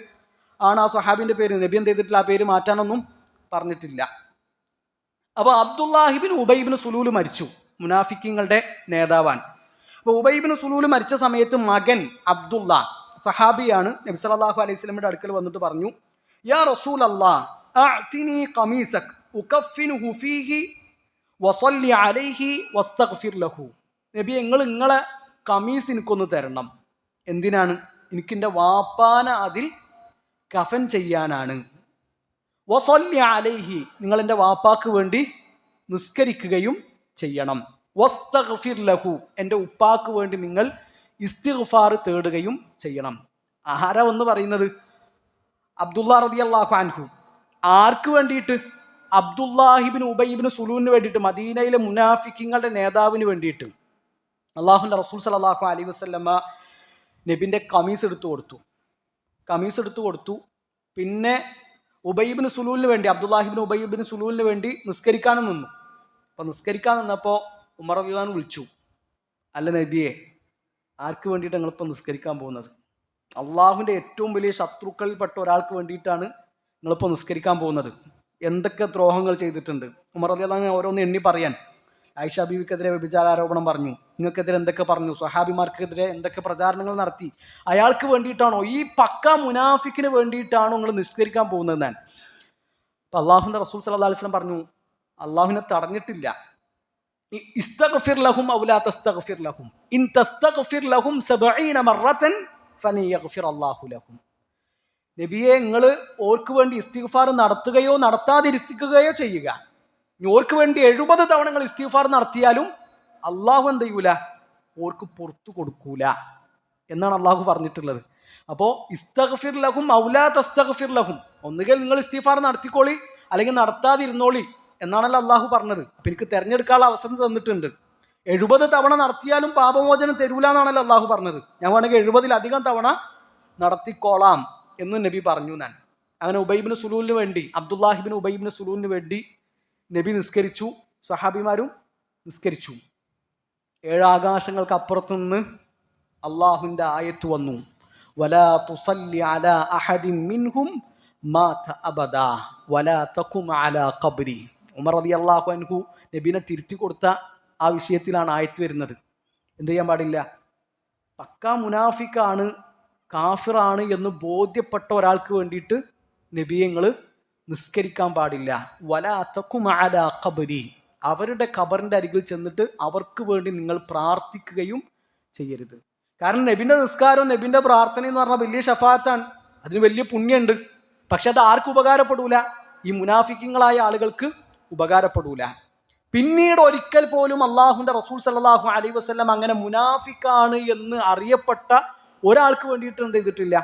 ആണ് ആ സ്വഹാബിന്റെ പേര്. നബി എന്ത് ചെയ്തിട്ടില്ല, ആ പേര് മാറ്റാനൊന്നും പറഞ്ഞിട്ടില്ല. അപ്പോൾ അബ്ദുല്ലാഹിബിൻ ഉബൈ ഇബ്നു സുലൂൽ മരിച്ചു, മുനാഫിക്കീങ്ങളുടെ നേതാവാണ്. അപ്പോൾ ഉബൈ ഇബ്നു സുലൂൽ മരിച്ച സമയത്ത് മകൻ അബ്ദുള്ള സഹാബിയാണ്. നബി സല്ലല്ലാഹു അലൈഹി വസല്ലമയുടെ അടുക്കൽ വന്നിട്ട് പറഞ്ഞു, യാ റസൂലല്ലാഹ് അഅ്തിനി ഖമീസക് ഉകഫിനുഹു ഫീഹി വസല്ലി അലൈഹി വസ്തഗ്ഫിർ ലഹു. നബി, നിങ്ങളെ കമീസ് എനിക്കൊന്ന് തരണം. എന്തിനാണ്? എനിക്കെൻ്റെ വാപ്പാന അതിൽ കഫൻ ചെയ്യാനാണ്. വസല്ലി അലൈഹി, നിങ്ങൾ എൻ്റെ വാപ്പാക്ക് വേണ്ടി നിസ്കരിക്കുകയും ചെയ്യണം. വസ്തഗ്ഫിർ ലഹു, എൻ്റെ ഉപ്പാക്ക് വേണ്ടി നിങ്ങൾ ഇസ്തിഗ്ഫാർ തേടുകയും ചെയ്യണം. ആരാ എന്ന് പറയുന്നത്? അബ്ദുള്ള റളിയല്ലാഹു അൻഹു. ആർക്ക് വേണ്ടിയിട്ട്? അബ്ദുല്ലാഹിബിൻ ഉബൈ ഇബ്നു സുലൂലിന് വേണ്ടിയിട്ട്, മദീനയിലെ മുനാഫിക്കീങ്ങളുടെ നേതാവിന് വേണ്ടിയിട്ട്. അള്ളാഹുവിൻ്റെ റസൂൽ സല്ലല്ലാഹു അലൈഹി വസല്ലമ നബിൻ്റെ കമീസ് എടുത്തു കൊടുത്തു. പിന്നെ ഉബൈ ഇബ്നു സുലൂലിന് വേണ്ടി, അബ്ദുല്ലാഹിബിൻ ഉബൈ ഇബ്നു സുലൂലിന് വേണ്ടി നിസ്കരിക്കാനും നിന്നു. അപ്പോൾ നിസ്കരിക്കാൻ നിന്നപ്പോൾ ഉമർ റളിയല്ലാഹു അൻഹു വിളിച്ചു, അല്ല നബിയെ, ആർക്ക് വേണ്ടിയിട്ട് നിങ്ങളിപ്പോൾ നിസ്കരിക്കാൻ പോകുന്നത്? അള്ളാഹുവിൻ്റെ ഏറ്റവും വലിയ ശത്രുക്കളിൽപ്പെട്ട ഒരാൾക്ക് വേണ്ടിയിട്ടാണ് നിങ്ങളിപ്പോൾ നിസ്കരിക്കാൻ പോകുന്നത്. എന്തൊക്കെ ദ്രോഹങ്ങൾ ചെയ്തിട്ടുണ്ട്? ഉമർ റളിയല്ലാഹു അൻഹു ഓരോന്ന് എണ്ണി പറയാൻ. ആയിഷ ബീവിക്കെതിരെ വ്യഭിചാരാരോപണം പറഞ്ഞു, നിങ്ങൾക്കെതിരെ എന്തൊക്കെ പറഞ്ഞു, സ്വഹാബിമാർക്കെതിരെ എന്തൊക്കെ പ്രചാരണങ്ങൾ നടത്തി. അയാൾക്ക് വേണ്ടിയിട്ടാണോ, ഈ പക്ക മുനാഫിക്കിന് വേണ്ടിയിട്ടാണോ നിങ്ങൾ നിസ്കരിക്കാൻ പോകുന്നത്? ഞാൻ അപ്പം അള്ളാഹുവിൻ്റെ റസൂൽ സല്ലല്ലാഹു അലൈഹി വസല്ലം പറഞ്ഞു, അള്ളാഹുവിനെ തടഞ്ഞിട്ടില്ല. ഇസ്തഗ്ഫിർ ലഹും ഔ ലാ തസ്തഗ്ഫിർ ലഹും ഇൻ തസ്തഗ്ഫിർ ലഹും 70 മറത്തൻ ഫലൻ യഗ്ഫിർ അല്ലാഹു ലഹും. നബിയെ, നിങ്ങൾ ഓർക്ക് വേണ്ടി ഇസ്തിഗ്ഫാർ നടത്തുകയോ നടത്താതിരിക്കുകയോ ചെയ്യുക. ഓർക്ക് വേണ്ടി 70 തവണ നിങ്ങൾ ഇസ്തിഗ്ഫാർ നടത്തിയാലും അള്ളാഹു എന്ത് ചെയ്യൂല, ഓർക്ക് പുറത്തു കൊടുക്കൂല എന്നാണ് അള്ളാഹു പറഞ്ഞിട്ടുള്ളത്. അപ്പോൾ ഇസ്തഗ്ഫിർ ലഹും ഔ ലാ തസ്തഗ്ഫിർ ലഹും, ഒന്നുകിൽ നിങ്ങൾ ഇസ്തിഗ്ഫാർ നടത്തിക്കോളി അല്ലെങ്കിൽ നടത്താതിരുന്നോളി എന്നാണല്ലോ അള്ളാഹു പറഞ്ഞത്. അപ്പം എനിക്ക് തിരഞ്ഞെടുക്കാനുള്ള അവസരം തന്നിട്ടുണ്ട്. 70 തവണ നടത്തിയാലും പാപമോചനം തരൂല എന്നാണല്ലോ അള്ളാഹു പറഞ്ഞത്. ഞാൻ വേണമെങ്കിൽ 70-ലധികം തവണ നടത്തിക്കോളാം എന്ന് നബി പറഞ്ഞു. ഞാൻ അങ്ങനെ ഉബൈ ഇബ്നു സുലൂലിന് വേണ്ടി, അബ്ദുല്ലാഹിബിൻ ഉബൈ ഇബ്നു സുലൂലിന് വേണ്ടി നബി നിസ്കരിച്ചു, സ്വഹാബിമാരും നിസ്കരിച്ചു. ഏഴാകാശങ്ങൾക്ക് അപ്പുറത്തുനിന്ന് അള്ളാഹുവിൻ്റെ ആയത്ത് വന്നു, വലാ തുസല്ലി അലാ അഹദിൻ മിൻഹും മാത അബദാ വലാ തഖും അലാ ഖബ്രി. ഉമർ റളിയല്ലാഹു അൻഹു നബിനെ തിരുത്തി കൊടുത്ത ആ വിഷയത്തിലാണ് ആയത്ത് വരുന്നത്. എന്ത് ചെയ്യാൻ പാടില്ല? പക്കാ മുനാഫിക്കാണ്, കാഫിറാണ് എന്ന് ബോധ്യപ്പെട്ട ഒരാൾക്ക് വേണ്ടിയിട്ട് നബിയങ്ങൾ നിസ്കരിക്കാൻ പാടില്ല. വലാ തഖും അലാ ഖബ്രി, അവരുടെ ഖബറിൻ്റെ അരികിൽ ചെന്നിട്ട് അവർക്ക് വേണ്ടി നിങ്ങൾ പ്രാർത്ഥിക്കുകയും ചെയ്യരുത്. കാരണം നബിൻ്റെ നിസ്കാരവും നബിൻ്റെ പ്രാർത്ഥനയും എന്ന് പറഞ്ഞാൽ വലിയ ഷഫാത്താണ്, അതിന് വലിയ പുണ്യമുണ്ട്. പക്ഷെ അത് ആർക്കും ഉപകാരപ്പെടൂല? ഈ മുനാഫിക്കങ്ങളായ ആളുകൾക്ക് ഉപകാരപ്പെടൂല. പിന്നീട് ഒരിക്കൽ പോലും അള്ളാഹുവിൻ്റെ റസൂൽ സല്ലല്ലാഹു അലൈഹി വസല്ലം അങ്ങനെ മുനാഫിക്കാണ് എന്ന് അറിയപ്പെട്ട ഒരാൾക്ക് വേണ്ടിയിട്ട് എന്ത് ചെയ്തിട്ടില്ല?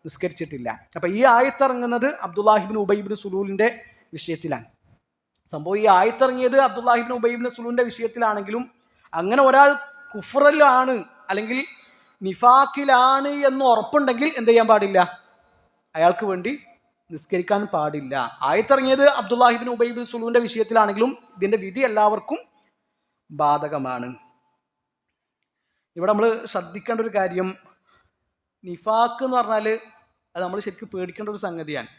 നിസ്കരിച്ചിട്ടില്ല. അപ്പം ഈ ആയത്തിറങ്ങുന്നത് അബ്ദുല്ലാഹിബ്നു ഉബൈബ്നു സുലൂലിൻ്റെ വിഷയത്തിലാണ്. സംഭവം ഈ ആയത്തിറങ്ങിയത് അബ്ദുല്ലാഹിബ്നു ഉബൈബ്നു സുലൂലിൻ്റെ വിഷയത്തിലാണെങ്കിലും അങ്ങനെ ഒരാൾ കുഫറിലാണ് അല്ലെങ്കിൽ നിഫാക്കിലാണ് എന്ന് ഉറപ്പുണ്ടെങ്കിൽ എന്ത് ചെയ്യാൻ പാടില്ല? അയാൾക്ക് വേണ്ടി നിസ്കരിക്കാൻ പാടില്ല. ആയത്തിറങ്ങിയത് അബ്ദുല്ലാഹിബ്നു ഉബൈബ്നു സുലൂലിൻ്റെ വിഷയത്തിലാണെങ്കിലും ഇതിൻ്റെ വിധി എല്ലാവർക്കും ബാധകമാണ്. ഇവിടെ നമ്മൾ ശ്രദ്ധിക്കേണ്ട ഒരു കാര്യം, നിഫാക്ക് എന്ന് പറഞ്ഞാൽ അത് നമ്മൾ ശരിക്കും പേടിക്കേണ്ട ഒരു സംഗതിയാണ്.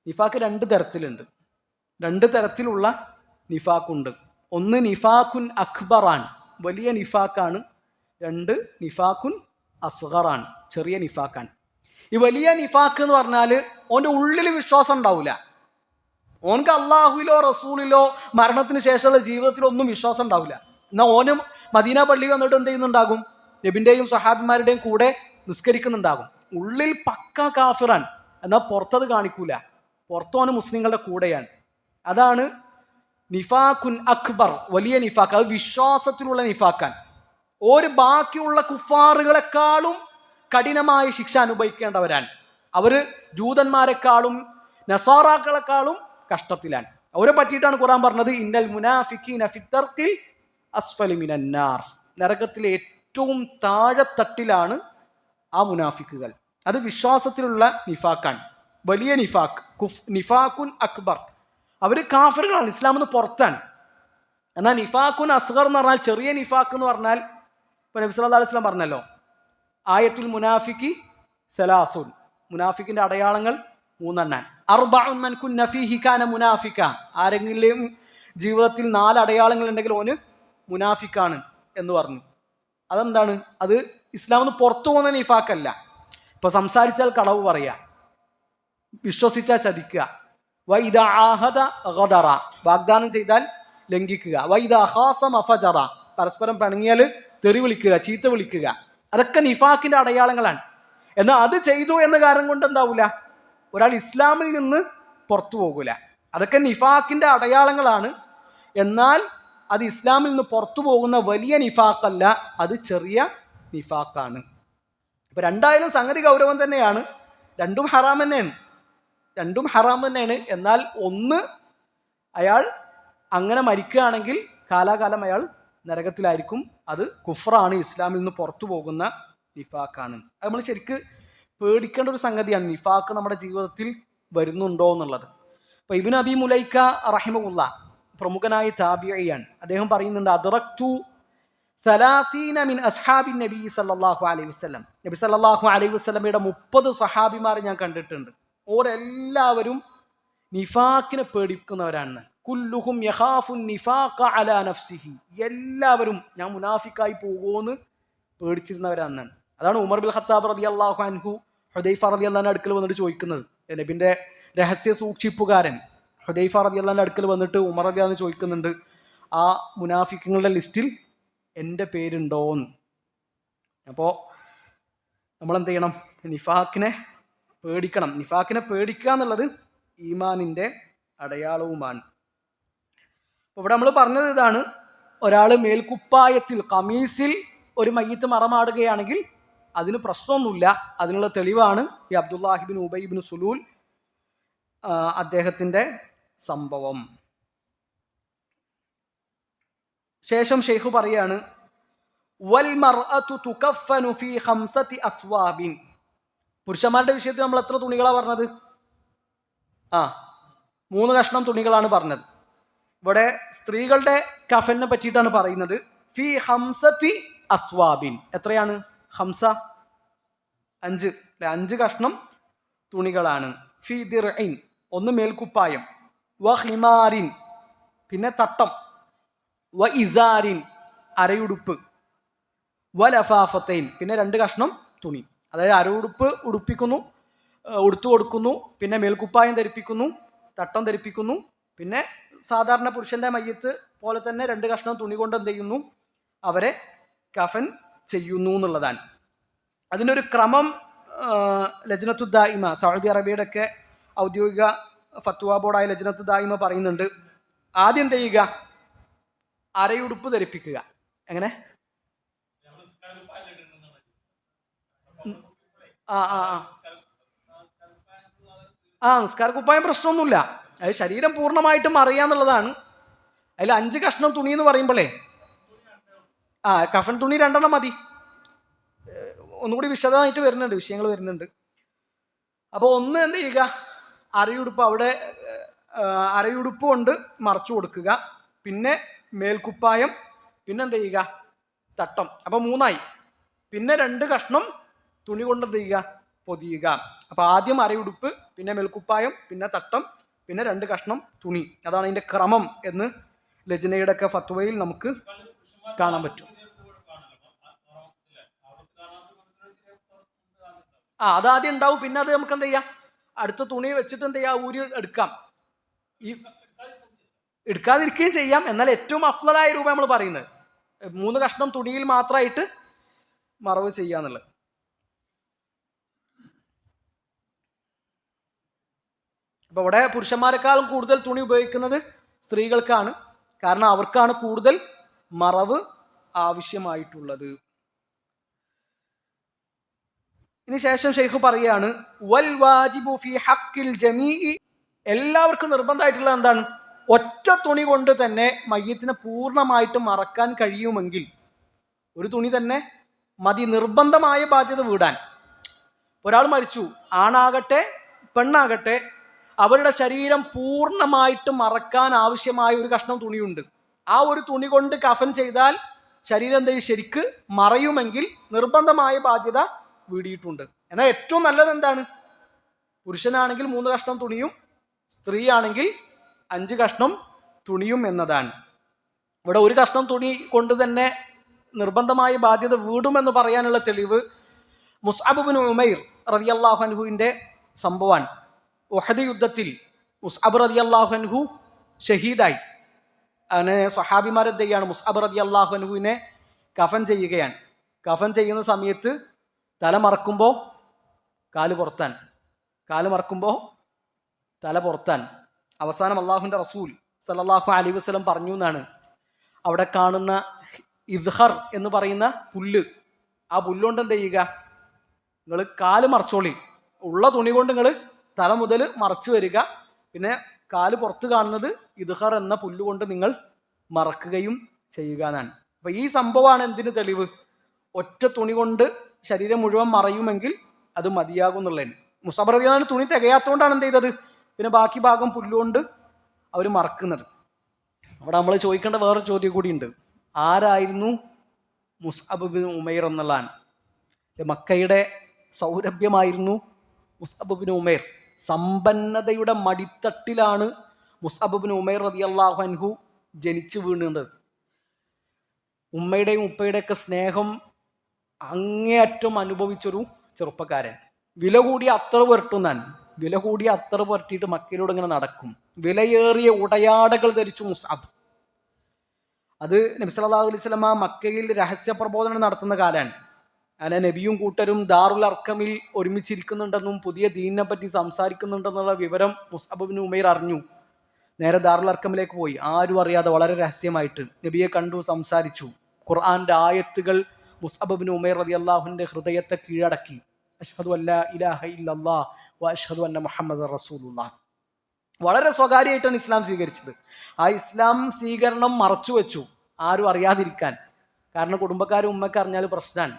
നിഫാക്ക് രണ്ട് തരത്തിലുണ്ട്, രണ്ട് തരത്തിലുള്ള നിഫാക്കുണ്ട്. ഒന്ന് നിഫാക്കുൻ അക്ബറാൻ, വലിയ നിഫാക്കാണ്. രണ്ട് നിഫാക്കുൻ അസ്ഗറാൻ, ചെറിയ നിഫാക്കാണ്. ഈ വലിയ നിഫാക്ക് എന്ന് പറഞ്ഞാൽ ഓൻ്റെ ഉള്ളിൽ വിശ്വാസം ഉണ്ടാവില്ല. ഓൻക്ക് അള്ളാഹുവിലോ റസൂലിലോ മരണത്തിന് ശേഷമുള്ള ജീവിതത്തിലോ ഒന്നും വിശ്വാസം ഉണ്ടാവില്ല. എന്നാൽ ഓനും മദീന പള്ളി വന്നിട്ട് എന്ത് ചെയ്യുന്നുണ്ടാകും? നബിൻ്റെയും സഹാബിമാരുടെയും കൂടെ നിസ്കരിക്കുന്നുണ്ടാകും. ഉള്ളിൽ പക്ക കാഫിറാൻ, എന്നാൽ പുറത്തത് കാണിക്കൂല. പുറത്തോന് മുസ്ലിങ്ങളുടെ കൂടെയാണ്. അതാണ് നിഫാക്കുൻ അക്ബർ, വലിയ നിഫാക്ക്. അത് വിശ്വാസത്തിലുള്ള നിഫാക്കാൻ. ഒരു ബാക്കിയുള്ള കുഫാറുകളെക്കാളും കഠിനമായ ശിക്ഷ അനുഭവിക്കേണ്ടവരാണ് അവർ. ജൂതന്മാരെക്കാളും നസാറാക്കളെക്കാളും കഷ്ടത്തിലാണ്. അവരെ പറ്റിയിട്ടാണ് ഖുർആൻ പറഞ്ഞത്, ഇന്നൽ മുനാഫിഖീന ഫിദ്ദർക്കിൽ അസ്ഫലി മിനന്നാർ, നരകത്തിലെ ഏറ്റവും താഴെത്തട്ടിലാണ് ആ മുനാഫിക്കുകൾ. അത് വിശ്വാസത്തിലുള്ള നിഫാക്കാൻ, വലിയ നിഫാക്ക്. നിഫാക്കുൻ അക്ബർ, അവർ കാഫിറുകളാണ്, ഇസ്ലാമിന് പുറത്താണ്. എന്നാൽ നിഫാക്കുൻ അസ്ഗർ എന്ന് പറഞ്ഞാൽ, ചെറിയ നിഫാക്ക് എന്ന് പറഞ്ഞാൽ, ഇപ്പോൾ നബി സല്ലല്ലാഹു അലൈഹി വസല്ലം പറഞ്ഞല്ലോ, ആയത്തുൽ മുനാഫിക്കി സലാസുൻ, മുനാഫിക്കിന്റെ അടയാളങ്ങൾ 3 അർബഉൻ മൻ കുന്ന ഫീഹി കാന മുനാഫിക, ആരെങ്കിലും ജീവിതത്തിൽ 4 അടയാളങ്ങൾ ഉണ്ടെങ്കിൽ ഓന് മുനാഫിക്കാണ് എന്ന് പറഞ്ഞു. അതെന്താണ്? അത് ഇസ്ലാമിന് പുറത്തു പോകുന്ന നിഫാക്കല്ല. ഇപ്പൊ സംസാരിച്ചാൽ കളവ് പറയുക, വിശ്വസിച്ചാൽ ചതിക്കുക, വൈദ ആഹദ ഗദറ, വാഗ്ദാനം ചെയ്താൽ ലംഘിക്കുക, വൈദ ഖാസമ ഫജറ, പരസ്പരം പിണങ്ങിയാൽ തെറി വിളിക്കുക, ചീത്ത വിളിക്കുക, അതൊക്കെ നിഫാക്കിന്റെ അടയാളങ്ങളാണ്. എന്നാൽ അത് ചെയ്തു എന്ന കാരണം കൊണ്ട് എന്താവൂല? ഒരാൾ ഇസ്ലാമിൽ നിന്ന് പുറത്തു പോകൂല. അതൊക്കെ നിഫാക്കിന്റെ അടയാളങ്ങളാണ്. എന്നാൽ അത് ഇസ്ലാമിൽ നിന്ന് പുറത്തു പോകുന്ന വലിയ നിഫാക്കല്ല, അത് ചെറിയ നിഫാക്കാണ്. ഇപ്പൊ രണ്ടായാലും സംഗതി ഗൗരവം തന്നെയാണ്, രണ്ടും ഹറാം തന്നെയാണ്, രണ്ടും ഹറാം തന്നെയാണ്. എന്നാൽ ഒന്ന്, അയാൾ അങ്ങനെ മരിക്കുകയാണെങ്കിൽ കാലാകാലം അയാൾ നരകത്തിലായിരിക്കും. അത് കുഫ്റാണ്, ഇസ്ലാമിൽ നിന്ന് പുറത്തു പോകുന്ന നിഫാക്കാണ്. അത് നമ്മൾ ശരിക്ക് പേടിക്കേണ്ട ഒരു സംഗതിയാണ്, നിഫാക്ക് നമ്മുടെ ജീവിതത്തിൽ വരുന്നുണ്ടോ എന്നുള്ളത്. ഇപ്പൊ ഇബ്നു അബി മുലൈക്ക റഹിമഹുല്ലാ പ്രമുഖനായ താബിഈയാണ്. അദ്ദേഹം പറയുന്നുണ്ട്, അദ്റക്തു 30 മിൻ അസ്ഹാബിൻ നബി സല്ലല്ലാഹു അലൈഹി വസല്ലം, നബി സല്ലല്ലാഹു അലൈഹി വസല്ലമയുടെ 30 സ്വഹാബിമാരെ ഞാൻ കണ്ടിട്ടുണ്ട്. ഓരെല്ലാവരും നിഫാക്കിനെ പേടിക്കുന്നവരാണ്. കുല്ലുഹും യഖാഫു നിഫാഖ അലാ നഫ്സിഹി, എല്ലാവരും ഞാൻ മുനാഫിക്കായി പോകുമെന്ന് പേടിച്ചിരുന്നവരാണ്. അതാണ് ഉമർ ബിൻ ഖത്താബ് റളിയല്ലാഹു അൻഹു ഹുദൈഫ റളിയല്ലാഹു അൻഹു അടുക്കൽ വന്നിട്ട് ചോദിക്കുന്നത്. നബിന്റെ രഹസ്യ സൂക്ഷിപ്പുകാരൻ ഹുദൈഫ റളിയല്ലാഹു അൻഹു അടുക്കൽ വന്നിട്ട് ഉമർ റളിയല്ലാഹു അൻഹു ചോദിക്കുന്നുണ്ട്, ആ മുനാഫിക്കുകളുടെ ലിസ്റ്റിൽ എൻ്റെ പേരുണ്ടോന്ന്. അപ്പോൾ നമ്മൾ എന്ത് ചെയ്യണം? നിഫാക്കിനെ പേടിക്കണം. നിഫാക്കിനെ പേടിക്കുക എന്നുള്ളത് ഈമാനിൻ്റെ അടയാളവുമാണ്. അപ്പോൾ ഇവിടെ നമ്മൾ പറഞ്ഞത് ഇതാണ്, ഒരാൾ മേൽക്കുപ്പായത്തിൽ കമീസിൽ ഒരു മയ്യിത്ത് മറമാടുകയാണെങ്കിൽ അതിന് പ്രശ്നമൊന്നുമില്ല. അതിനുള്ള തെളിവാണ് ഈ അബ്ദുല്ലാഹിബ്നു ഉബൈബ്നു സുലൂൽ അദ്ദേഹത്തിൻ്റെ സംഭവം. ശേഷം ഷെയ്ഖ് പറയാണ്, വൽ മർഅതു തുകഫനു ഫീ 5 അസ്വാബിൻ. പുരുഷന്മാരുടെ വിഷയത്തിൽ നമ്മൾ എത്ര തുണികളാണ് പറഞ്ഞത്? 3 കഷ്ണം തുണികളാണ് പറഞ്ഞത്. ഇവിടെ സ്ത്രീകളുടെ കഫനെ പറ്റിയിട്ടാണ് പറയുന്നത്. ഫി ഹംസത്തി അസ്വാബിൻ. എത്രയാണ്? ഹംസ 5 അല്ലെ? 5 കഷ്ണം തുണികളാണ്. ഫി ദിർഇൻ, ഒന്ന് മേൽക്കുപ്പായം, വ ഹിമാരിൻ, പിന്നെ തട്ടം, വ ഇസാരിൻ, അരയുടുപ്പ്, വ ലഫാഫത്തൈൻ, പിന്നെ 2 കഷ്ണം തുണി. അതായത് അരയുടുപ്പ് ഉടുപ്പിക്കുന്നു, ഉടുത്തു കൊടുക്കുന്നു, പിന്നെ മേൽക്കുപ്പായം ധരിപ്പിക്കുന്നു, തട്ടം ധരിപ്പിക്കുന്നു, പിന്നെ സാധാരണ പുരുഷന്റെ മയ്യത്ത് പോലെ തന്നെ 2 കഷ്ണം തുണി കൊണ്ട് എന്ത് ചെയ്യുന്നു? അവരെ കഫൻ ചെയ്യുന്നു എന്നുള്ളതാണ്. അതിനൊരു ക്രമം ലജ്നത്തു ദായിമ, സൗദി അറേബ്യയുടെ ഒക്കെ ഔദ്യോഗിക ഫത്വ ബോർഡായ ലജ്നത്തു ദായിമ പറയുന്നുണ്ട്. ആദ്യം എന്ത് ചെയ്യുക? അരയുടുപ്പ് ധരിപ്പിക്കുക. എങ്ങനെ? നിസ്കാര കുപ്പായം പ്രശ്നമൊന്നുമില്ല. അത് ശരീരം പൂർണ്ണമായിട്ടും അറിയാന്നുള്ളതാണ്. അതിൽ 5 കഷ്ണം തുണി എന്ന് പറയുമ്പോഴേ കഫൻ തുണി 2 മതി. ഒന്നുകൂടി വിശദമായിട്ട് വരുന്നുണ്ട്, വിഷയങ്ങൾ വരുന്നുണ്ട്. അപ്പോൾ ഒന്ന് എന്ത് ചെയ്യുക? അരയുടുപ്പ് അവിടെ അരയുടുപ്പ് കൊണ്ട് മറച്ചു കൊടുക്കുക, പിന്നെ മേൽക്കുപ്പായം, പിന്നെ എന്ത് ചെയ്യുക? തട്ടം. അപ്പോൾ 3 ആയി. പിന്നെ 2 കഷ്ണം തുണി കൊണ്ട് എന്ത് ചെയ്യുക? പൊതിയുക. അപ്പോൾ ആദ്യം അരയുടുപ്പ്, പിന്നെ മേൽക്കുപ്പായം, പിന്നെ തട്ടം, പിന്നെ 2 കഷ്ണം തുണി. അതാണ് അതിൻ്റെ ക്രമം എന്ന് ലജ്നയുടെ ഒക്കെ ഫത്വയിൽ നമുക്ക് കാണാൻ പറ്റും. അതാദ്യം ഉണ്ടാവും. പിന്നെ അത് നമുക്ക് എന്ത് ചെയ്യാം? അടുത്ത തുണി വെച്ചിട്ട് എന്ത് ചെയ്യാം? ഊരി എടുക്കാം. എടുക്കാതിരിക്കുകയും ചെയ്യാം. എന്നാൽ ഏറ്റവും അഫ്ളലായ രൂപം നമ്മൾ പറയുന്നത് 3 കഷ്ണം തുണിയിൽ മാത്രമായിട്ട് മറവ് ചെയ്യാന്നുള്ളത്. അപ്പൊ ഇവിടെ പുരുഷന്മാരെക്കാളും കൂടുതൽ തുണി ഉപയോഗിക്കുന്നത് സ്ത്രീകൾക്കാണ്. കാരണം അവർക്കാണ് കൂടുതൽ മറവ് ആവശ്യമായിട്ടുള്ളത്. ഇനി ശേഷം ഷെയ്ഖ് പറയാണ്, വൽ വാജിബു ഫി ഹഖ്ഖിൽ ജമീഇ, എല്ലാവർക്കും നിർബന്ധമായിട്ടുള്ളത് എന്താണ്? ഒറ്റ തുണി കൊണ്ട് തന്നെ മയ്യത്തിനെ പൂർണ്ണമായിട്ട് മറക്കാൻ കഴിയുമെങ്കിൽ ഒരു തുണി തന്നെ മതി നിർബന്ധമായ ബാധ്യത വീടാൻ. ഒരാൾ മരിച്ചു, ആണാകട്ടെ പെണ്ണാകട്ടെ, അവരുടെ ശരീരം പൂർണ്ണമായിട്ട് മറക്കാൻ ആവശ്യമായ ഒരു കഷ്ണം തുണിയുണ്ട്. ആ ഒരു തുണി കൊണ്ട് കഫൻ ചെയ്താൽ ശരീരം എന്തെങ്കിലും ശരിക്ക് മറയുമെങ്കിൽ നിർബന്ധമായ ബാധ്യത വീടിയിട്ടുണ്ട്. എന്നാൽ ഏറ്റവും നല്ലത് എന്താണ്? പുരുഷനാണെങ്കിൽ 3 കഷ്ണം തുണിയും സ്ത്രീ ആണെങ്കിൽ 5 കഷ്ണം തുണിയും എന്നതാണ്. ഇവിടെ 1 കഷ്ണം തുണി കൊണ്ട് തന്നെ നിർബന്ധമായ ബാധ്യത വീടുമെന്ന് പറയാനുള്ള തെളിവ് മുസ്അബ് ഇബ്നു ഉമൈർ റളിയല്ലാഹു അൻഹുവിൻ്റെ സംഭവമാണ്. ഉഹദ് യുദ്ധത്തിൽ മുസ്അബ് റളിയല്ലാഹു അൻഹു ഷഹീദായി. അങ്ങനെ സ്വഹാബിമാരെ എന്തെയ്യാണ്? മുസ്അബ് റളിയല്ലാഹു അൻഹുവിനെ കഫൻ ചെയ്യുകയാണ്. കഫൻ ചെയ്യുന്ന സമയത്ത് തല മറക്കുമ്പോൾ കാല് പുറത്താൻ, കാല് മറക്കുമ്പോൾ തല പുറത്താൻ. അവസാനം അള്ളാഹുവിൻ്റെ റസൂൽ സല്ലല്ലാഹു അലൈഹി വസല്ലം പറഞ്ഞു എന്നാണ്, അവിടെ കാണുന്ന ഇദ്ഹർ എന്ന് പറയുന്ന പുല്ല്, ആ പുല്ലുകൊണ്ട് എന്ത് ചെയ്യുക? നിങ്ങൾ കാല് മറച്ചോളി, ഉള്ള തുണി കൊണ്ട് നിങ്ങൾ തല മുതൽ മറച്ചു വരിക, പിന്നെ കാല് പുറത്ത് കാണുന്നത് ഇദ്ഹർ എന്ന പുല്ലുകൊണ്ട് നിങ്ങൾ മറക്കുകയും ചെയ്യുക എന്നാണ്. അപ്പൊ ഈ സംഭവമാണ് എന്തിന് തെളിവ്? ഒറ്റ തുണി കൊണ്ട് ശരീരം മുഴുവൻ മറയുമെങ്കിൽ അത് മതിയാകും എന്നുള്ളതിന്. മുസ്അബ് റളിയല്ലാഹു തുണി തികയാത്തോണ്ടാണ് എന്ത് ചെയ്തത്? പിന്നെ ബാക്കി ഭാഗം പുല്ലുകൊണ്ട് അവർ മറക്കുന്നത്. അവിടെ നമ്മൾ ചോദിക്കേണ്ട വേറൊരു ചോദ്യം കൂടി ഉണ്ട്. ആരായിരുന്നു മുസ്അബ് ഇബ്നു ഉമൈർ എന്നുള്ളതാണ്. മക്കയുടെ സൗരഭ്യമായിരുന്നു മുസ്അബ് ഇബ്നു ഉമൈർ. സമ്പന്നതയുടെ മടിത്തട്ടിലാണ് മുസ്അബ് ഇബ്നു ഉമൈർ റളിയല്ലാഹു അൻഹു ജനിച്ചു വീണത്. ഉമ്മയുടെയും ഉപ്പയുടെയൊക്കെ സ്നേഹം അങ്ങേയറ്റം അനുഭവിച്ചൊരു ചെറുപ്പക്കാരൻ. വില കൂടിയ അത്തറ് പുരട്ടുന്നാണ്. വില കൂടിയ അത്തറ് പുരട്ടിയിട്ട് മക്കയിലൂടെ ഇങ്ങനെ നടക്കും. വിലയേറിയ ഉടയാടകൾ ധരിച്ചു മുസ്അബ്. അത് നബി സല്ലല്ലാഹു അലൈഹി വസല്ലമ മക്കയിൽ രഹസ്യ പ്രബോധനം നടത്തുന്ന കാലാണ്. അങ്ങനെ നബിയും കൂട്ടരും ദാറുൽ അർക്കമിൽ ഒരുമിച്ചിരിക്കുന്നുണ്ടെന്നും പുതിയ ദീനിനെ പറ്റി സംസാരിക്കുന്നുണ്ടെന്നുള്ള വിവരം മുസ്അബ് ഇബ്നു ഉമൈർ അറിഞ്ഞു. നേരെ ദാറുൽ അർക്കമിലേക്ക് പോയി, ആരും അറിയാതെ വളരെ രഹസ്യമായിട്ട് നബിയെ കണ്ടു, സംസാരിച്ചു. ഖുർആന്റെ ആയത്തുകൾ മുസ്അബ് ഇബ്നു ഉമൈർ റളിയല്ലാഹുവിന്റെ ഹൃദയത്തെ കീഴടക്കി. അഷ്ഹദു അല്ലാ ഇലാഹ ഇല്ലല്ലാഹ് വ അഷ്ഹദു അന്ന മുഹമ്മദൻ റസൂലുള്ളാഹ്. വളരെ സ്വകാര്യമായിട്ടാണ് ഇസ്ലാം സ്വീകരിച്ചത്. ആ ഇസ്ലാം സ്വീകരണം മറച്ചു വെച്ചു, ആരും അറിയാതിരിക്കാൻ. കാരണം കുടുംബക്കാരും ഉമ്മക്ക് അറിഞ്ഞാൽ പ്രശ്നമാണ്.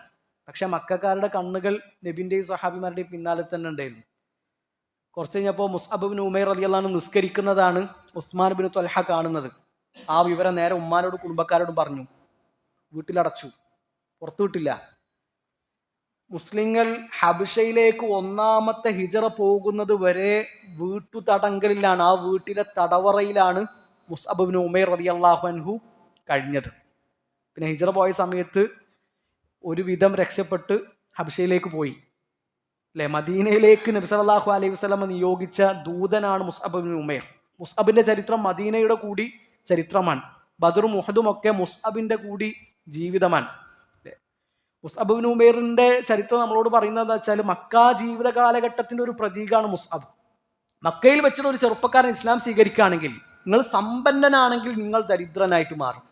പക്ഷെ മക്കക്കാരുടെ കണ്ണുകൾ നബിന്റെയും സ്വഹാബിമാരുടെയും പിന്നാലെ തന്നെ ഉണ്ടായിരുന്നു. കുറച്ച് കഴിഞ്ഞപ്പോൾ മുസ്അബ് ഇബ്നു ഉമൈർ റളിയല്ലാഹു അൻഹു നിസ്കരിക്കുന്നതാണ് ഉസ്മാൻ ഇബ്നു ത്വൽഹ കാണുന്നത്. ആ വിവരം നേരെ ഉമ്മാനോട് കുടുംബക്കാരോടും പറഞ്ഞു. വീട്ടിലടച്ചു, പുറത്തുവിട്ടില്ല. മുസ്ലിങ്ങൾ ഹബഷയിലേക്ക് ഒന്നാമത്തെ ഹിജറ പോകുന്നത് വരെ വീട്ടുതടങ്കലിലാണ്, ആ വീട്ടിലെ തടവറയിലാണ് മുസ്അബ് ഇബ്നു ഉമൈർ റളിയല്ലാഹു അൻഹു കഴിഞ്ഞത്. പിന്നെ ഹിജറ പോയ സമയത്ത് ഒരുവിധം രക്ഷപ്പെട്ട് ഹബഷയിലേക്ക് പോയി അല്ലെ. മദീനയിലേക്ക് നബി സല്ലല്ലാഹു അലൈഹി വസല്ലം നിയോഗിച്ച ദൂതനാണ് മുസ്അബ് ഇബ്നു ഉമൈർ. മുസ്അബിന്റെ ചരിത്രം മദീനയുടെ കൂടി ചരിത്രമാണ്. ബദറും ഉഹദും ഒക്കെ മുസ്അബിന്റെ കൂടി ജീവിതമാണ്. മുസ്അബ് ഇബ്നു ഉമൈറിന്റെ ചരിത്രം നമ്മളോട് പറയുന്നത് എന്താ വെച്ചാൽ, മക്ക ജീവിത കാലഘട്ടത്തിന്റെ ഒരു പ്രതീകമാണ് മുസ്അബ്. മക്കയിൽ വെച്ചിട്ട് ഒരു ചെറുപ്പക്കാരൻ ഇസ്ലാം സ്വീകരിക്കുകയാണെങ്കിൽ, നിങ്ങൾ സമ്പന്നനാണെങ്കിൽ നിങ്ങൾ ദരിദ്രനായിട്ട് മാറും.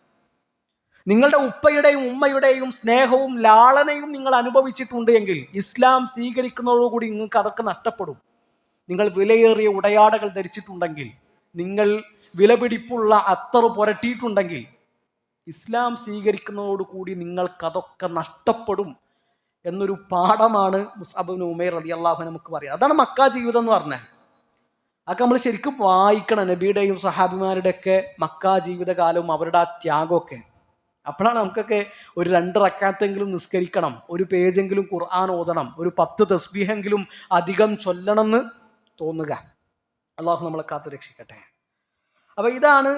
നിങ്ങളുടെ ഉപ്പയുടെയും ഉമ്മയുടെയും സ്നേഹവും ലാളനയും നിങ്ങൾ അനുഭവിച്ചിട്ടുണ്ട് എങ്കിൽ ഇസ്ലാം സ്വീകരിക്കുന്നതോടുകൂടി നിങ്ങൾക്ക് അതൊക്കെ നഷ്ടപ്പെടും. നിങ്ങൾ വിലയേറിയ ഉടയാടകൾ ധരിച്ചിട്ടുണ്ടെങ്കിൽ, നിങ്ങൾ വിലപിടിപ്പുള്ള അത്തറ് പുരട്ടിയിട്ടുണ്ടെങ്കിൽ, ഇസ്ലാം സ്വീകരിക്കുന്നതോടുകൂടി നിങ്ങൾക്കതൊക്കെ നഷ്ടപ്പെടും എന്നൊരു പാഠമാണ് മുസ്അബ് ഇബ്നു ഉമൈർ റളിയല്ലാഹു അൻഹു നമുക്ക് പറയാം. അതാണ് മക്ക ജീവിതം എന്ന് പറഞ്ഞാൽ. അതൊക്കെ നമ്മൾ ശരിക്കും വായിക്കണം. നബിയുടെയും സഹാബിമാരുടെ ഒക്കെ മക്ക ജീവിതകാലവും അവരുടെ ആ ത്യാഗമൊക്കെ. അപ്പോഴാണ് നമുക്കൊക്കെ ഒരു 2 റക്അത്തെങ്കിലും നിസ്കരിക്കണം, ഒരു പേജെങ്കിലും ഖുർആൻ ഓതണം, ഒരു 10 തസ്ബീഹെങ്കിലും അധികം ചൊല്ലണം എന്ന് തോന്നുക. അള്ളാഹു നമ്മളെ കാത്തു രക്ഷിക്കട്ടെ. അപ്പൊ ഇതാണ്,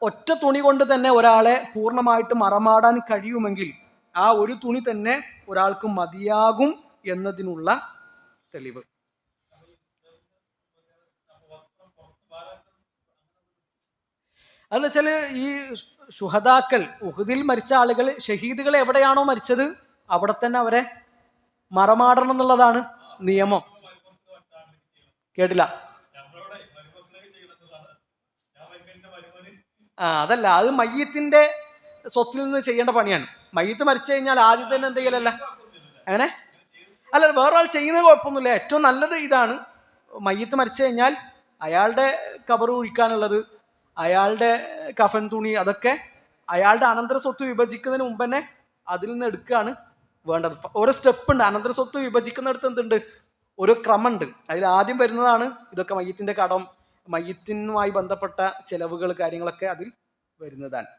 ഒറ്റ തുണി കൊണ്ട് തന്നെ ഒരാളെ പൂർണ്ണമായിട്ട് മറമാടാൻ കഴിയുമെങ്കിൽ ആ ഒരു തുണി തന്നെ ഒരാൾക്ക് മതിയാകും എന്നതിനുള്ള തെളിവ്. അതെന്ന് വെച്ചാൽ ഈ ശുഹദാക്കൾ, ഉഹദിൽ മരിച്ച ആളുകൾ, ഷഹീദുകൾ എവിടെയാണോ മരിച്ചത് അവിടെ തന്നെ അവരെ മറമാടണം എന്നുള്ളതാണ് നിയമം. കേട്ടില്ല? അതല്ല, അത് മയ്യത്തിന്റെ സ്വത്തിൽ നിന്ന് ചെയ്യേണ്ട പണിയാണ്. മയ്യത്ത് മരിച്ചു കഴിഞ്ഞാൽ ആദ്യം തന്നെ എന്ത് ചെയ്യലല്ല, അങ്ങനെ അല്ല, വേറൊരാൾ ചെയ്യുന്നത് കുഴപ്പമൊന്നുമില്ല. ഏറ്റവും നല്ലത് ഇതാണ്, മയ്യത്ത് മരിച്ചു കഴിഞ്ഞാൽ അയാളുടെ ഖബർ കുഴിക്കാനുള്ളത്, അയാളുടെ കഫൻ തുണി, അതൊക്കെ അയാളുടെ അനന്തര സ്വത്ത് വിഭജിക്കുന്നതിന് മുമ്പ് തന്നെ അതിൽ നിന്ന് എടുക്കുകയാണ് വേണ്ടത്. ഓരോ സ്റ്റെപ്പ് ഉണ്ട്. അനന്തര സ്വത്ത് വിഭജിക്കുന്നിടത്ത് എന്തുണ്ട്, ഒരു ക്രമമുണ്ട്. അതിൽ ആദ്യം വരുന്നതാണ് ഇതൊക്കെ. മയ്യത്തിന്റെ കടം, മയ്യത്തിനുമായി ബന്ധപ്പെട്ട ചെലവുകൾ, കാര്യങ്ങളൊക്കെ അതിൽ വരുന്നതാണ്.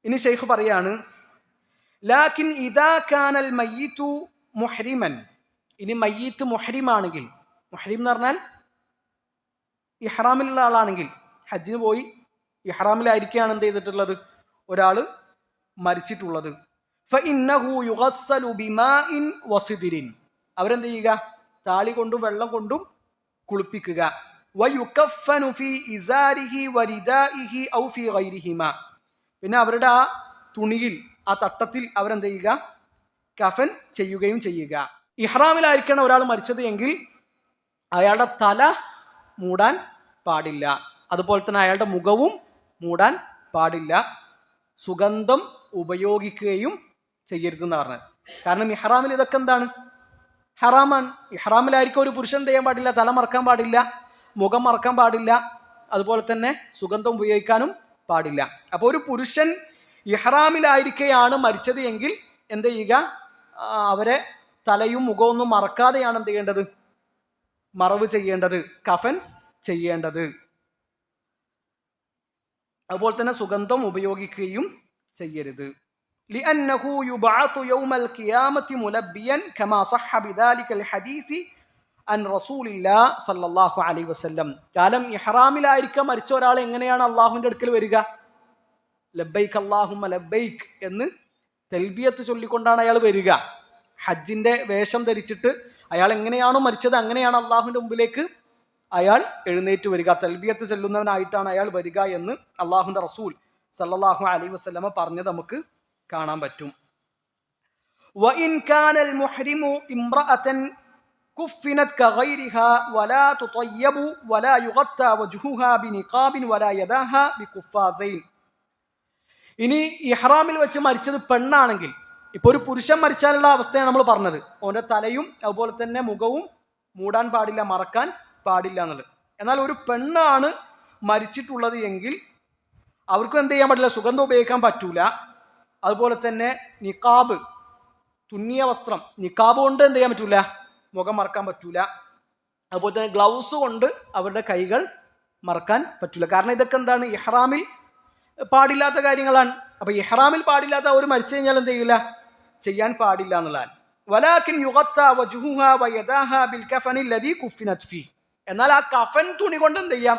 ഇനി ശൈഖ് പറയാണ്, ലാകിൻ ഇദാ കാനൽ മയ്യിതു മുഹ്രിമൻ. ഇനി മയ്യിത്ത് മുഹ്രിമാണെങ്കിൽ, മുഹ്രിം എന്ന് പറഞ്ഞാൽ ഇഹ്റാമിലുള്ള ആളാണെങ്കിൽ, ഹജ്ജിന് പോയി ഇഹ്റാമിലായിരിക്കുകയാണ് എന്ത് ചെയ്തിട്ടുള്ളത്, ഒരാൾ മരിച്ചിട്ടുള്ളത്. ഫഇന്നഹു യുഗസ്സലു ബിമാഇൻ വസിദ്രിൻ. അവരെന്ത് ചെയ്യുക, താളി കൊണ്ടും വെള്ളം കൊണ്ടും കുളിപ്പിക്കുക. വയുകഫനു ഫീ ഇസാരിഹി വരിദാഇഹി ഔ ഫീ ഗൈരിഹിമ. പിന്നെ അവരുടെ ആ തുണിയിൽ, ആ തട്ടത്തിൽ അവരെന്ത് ചെയ്യുക, കഫൻ ചെയ്യുകയും ചെയ്യുക. ഇഹ്റാമിലായിരിക്കണം ഒരാൾ മരിച്ചത് എങ്കിൽ അയാളുടെ തല മൂടാൻ പാടില്ല, അതുപോലെ തന്നെ അയാളുടെ മുഖവും മൂടാൻ പാടില്ല, സുഗന്ധം ഉപയോഗിക്കുകയും ചെയ്യരുതെന്ന് പറഞ്ഞത്. കാരണം ഇഹ്റാമിൽ ഇതൊക്കെ എന്താണ്, ഹറാമാണ്. ഇഹ്റാമിലായിരിക്കും ഒരു പുരുഷൻ ചെയ്യാൻ പാടില്ല, തല മറക്കാൻ പാടില്ല, മുഖം മറക്കാൻ പാടില്ല, അതുപോലെ തന്നെ സുഗന്ധം ഉപയോഗിക്കാനും പാടില്ല. അപ്പോൾ ഒരു പുരുഷൻ ഇഹ്റാമിലായിരിക്കെയാണ് മരിച്ചത് എങ്കിൽ എന്ത് ചെയ്യുക, അവരെ തലയും മുഖമൊന്നും മറക്കാതെയാണ് എന്ത് ചെയ്യേണ്ടത്, മറവ് ചെയ്യേണ്ടത്, കഫൻ ചെയ്യേണ്ടത്. അതുപോലെ തന്നെ സുഗന്ധം ഉപയോഗിക്കുകയും ചെയ്യരുത്. لأنه يبعث يوم القيامة ملبيا كما صح بذلك الحديث عن رسول الله صلى الله عليه وسلم. കാലം ഇഹ്റാമിലായിരിക്കാൻ മരിച്ച ഒരാൾ എങ്ങനെയാണ് അള്ളാഹുവിൻ്റെ അടുക്കൽ വരിക, ലബ്ബൈക്ക് അല്ലാഹുമ്മ ലബ്ബൈക്ക് എന്ന് തൽബിയത്ത് ചൊല്ലിക്കൊണ്ടാണ് അയാൾ വരിക. ഹജ്ജിന്റെ വേഷം ധരിച്ചിട്ട് അയാൾ എങ്ങനെയാണോ മരിച്ചത് അങ്ങനെയാണ് അള്ളാഹുവിൻ്റെ മുമ്പിലേക്ക് അയാൾ എഴുന്നേറ്റ് വരിക. തൽബിയത്ത് ചൊല്ലുന്നവനായിട്ടാണ് അയാൾ വരിക എന്ന് അള്ളാഹുവിൻ്റെ റസൂൽ സല്ലല്ലാഹു അലൈഹി വസല്ലമ പറഞ്ഞത് നമുക്ക് കാണാൻ പറ്റും. വഇൻ കാനൽ മുഹ്രിമു ഇംറഅതൻ കുഫിനത് കഗൈരിഹാ വലാ തുതയ്യബു വലാ യുഗത്താ വജ്ഹുഹാ ബിനിഖാബിൻ വലാ യദാഹാ ബികുഫാസൈൻ. ഇനി ഇഹ്റാമിൽ വെച്ച് മരിച്ചത് പെണ്ണാണെങ്കിൽ, ഇപ്പോൾ ഒരു പുരുഷൻ മരിച്ചാലുള്ള അവസ്ഥയാണ് നമ്മൾ പറഞ്ഞത്. അവൻ്റെ തലയും അതുപോലെ തന്നെ മുഖവും മൂടാൻ പാടില്ല, മറക്കാൻ പാടില്ല എന്നുള്ളത്. എന്നാൽ ഒരു പെണ്ണാണ് മരിച്ചിട്ടുള്ളത് എങ്കിൽ അവർക്കും എന്ത് ചെയ്യാൻ പറ്റില്ല, സുഗന്ധം ഉപയോഗിക്കാൻ പറ്റൂല. അതുപോലെ തന്നെ നിഖാബ്, തുന്നിയ വസ്ത്രം, നിഖാബ് കൊണ്ട് എന്ത് ചെയ്യാൻ പറ്റൂല, മുഖം മറക്കാൻ പറ്റൂല. അതുപോലെ തന്നെ ഗ്ലൗസ് കൊണ്ട് അവരുടെ കൈകൾ മറക്കാൻ പറ്റൂല. കാരണം ഇതൊക്കെ എന്താണ്, ഇഹ്റാമിൽ പാടില്ലാത്ത കാര്യങ്ങളാണ്. അപ്പോൾ ഇഹ്റാമിൽ പാടില്ലാത്ത അവർ മരിച്ചു കഴിഞ്ഞാൽ എന്ത് ചെയ്യില്ല, ചെയ്യാൻ പാടില്ല എന്നുള്ളതാണ്. വലാകിൻ യുഗത്താ വജ്ഹുഹാ വയദാഹാ ബിൽ കഫനിൽ ലദീ കുഫിനത് ഫീ. എന്നാൽ ആ കഫൻ തുണി കൊണ്ട് എന്ത് ചെയ്യാം,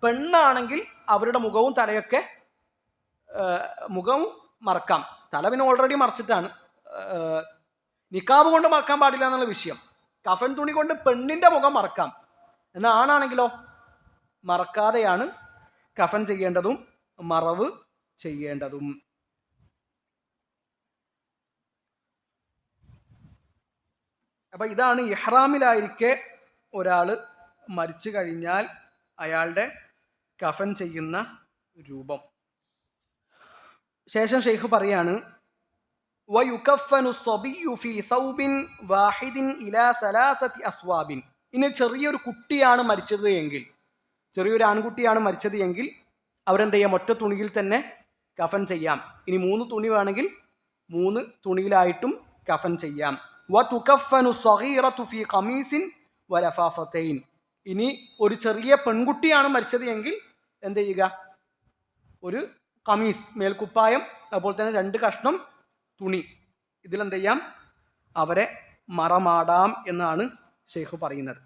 പെണ്ണാണെങ്കിൽ അവരുടെ മുഖവും തലയൊക്കെ മുഖവും മറക്കാം. തല പിന്നെ ഓൾറെഡി മറച്ചിട്ടാണ്, നിക്കാബ് കൊണ്ട് മറക്കാൻ പാടില്ല എന്നുള്ള വിഷയം. കഫൻ തുണി കൊണ്ട് പെണ്ണിന്റെ മുഖം മറക്കാം, എന്നാൽ ആണാണെങ്കിലോ മറക്കാതെയാണ് കഫൻ ചെയ്യേണ്ടതും മറവ് ചെയ്യേണ്ടതും. അപ്പൊ ഇതാണ് ഇഹ്റാമിലായിരിക്കെ ഒരാൾ മരിച്ചു കഴിഞ്ഞാൽ അയാളുടെ കഫൻ ചെയ്യുന്ന രൂപം. ശേഷം ഷെയ്ഖ് പറയാണ്, വയുകഫനു സ്വബിയ്യു ഫീ സൗബിൻ വാഹിദിൻ ഇലാ സലാസതി അസ്വാബിൻ. ഇനി ചെറിയൊരു കുട്ടിയാണ് മരിച്ചത് എങ്കിൽ, ചെറിയൊരു ആൺകുട്ടിയാണ് മരിച്ചത് എങ്കിൽ അവരെന്ത് ചെയ്യാം, ഒറ്റ തുണിയിൽ തന്നെ കഫൻ ചെയ്യാം. ഇനി 3 തുണി വേണമെങ്കിൽ 3 തുണിയിലായിട്ടും കഫൻ ചെയ്യാം. വതുകഫനു സ്വഗീറതു ഫീ ഖമീസിൻ വലഫാഫതൈൻ. ഇനി ഒരു ചെറിയ പെൺകുട്ടിയാണ് മരിച്ചത് എങ്കിൽ എന്ത് ചെയ്യുക, ഒരു ഖമീസ് മേൽക്കുപ്പായം, അതുപോലെ തന്നെ 2 കഷ്ണം തുണി, ഇതിലെന്ത് ചെയ്യാം, അവരെ മറമാടാം എന്നാണ് ഷെയ്ഖ് പറയുന്നത്.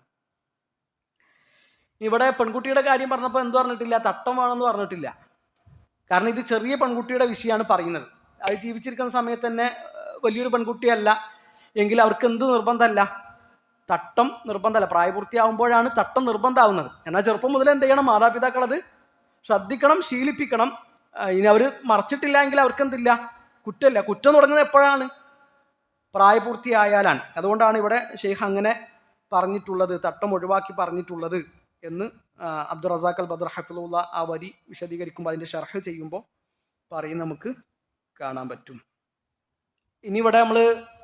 ഇവിടെ പെൺകുട്ടിയുടെ കാര്യം പറഞ്ഞപ്പോൾ എന്ത് പറഞ്ഞിട്ടില്ല, തട്ടം വേണമെന്ന് പറഞ്ഞിട്ടില്ല. കാരണം ഇത് ചെറിയ പെൺകുട്ടിയുടെ വിഷയമാണ് പറയുന്നത്. അത് ജീവിച്ചിരിക്കുന്ന സമയത്ത് തന്നെ വലിയൊരു പെൺകുട്ടിയല്ല എങ്കിൽ അവർക്ക് എന്ത് നിർബന്ധമല്ല, തട്ടം നിർബന്ധമല്ല. പ്രായപൂർത്തിയാവുമ്പോഴാണ് തട്ടം നിർബന്ധമാവുന്നത്. എന്നാൽ ചെറുപ്പം മുതൽ എന്ത് ചെയ്യണം, മാതാപിതാക്കൾ അത് ശ്രദ്ധിക്കണം, ശീലിപ്പിക്കണം. ഇനി അവർ മറച്ചിട്ടില്ല എങ്കിൽ അവർക്ക് എന്തില്ല, കുറ്റമില്ല. കുറ്റം തുടങ്ങുന്നത് എപ്പോഴാണ്, പ്രായപൂർത്തിയായാലാണ്. അതുകൊണ്ടാണ് ഇവിടെ ഷെയ്ഖ് അങ്ങനെ പറഞ്ഞിട്ടുള്ളത്, തട്ടം ഒഴിവാക്കി പറഞ്ഞിട്ടുള്ളത് എന്ന് അബ്ദുൾ റസാഖ് അൽ ബദർ ഹഫിളുള്ള ആ വരി വിശദീകരിക്കുമ്പോൾ അതിൻ്റെ ഷർഹ് ചെയ്യുമ്പോൾ പറയും, നമുക്ക് കാണാൻ പറ്റും. ഇനി ഇവിടെ നമ്മൾ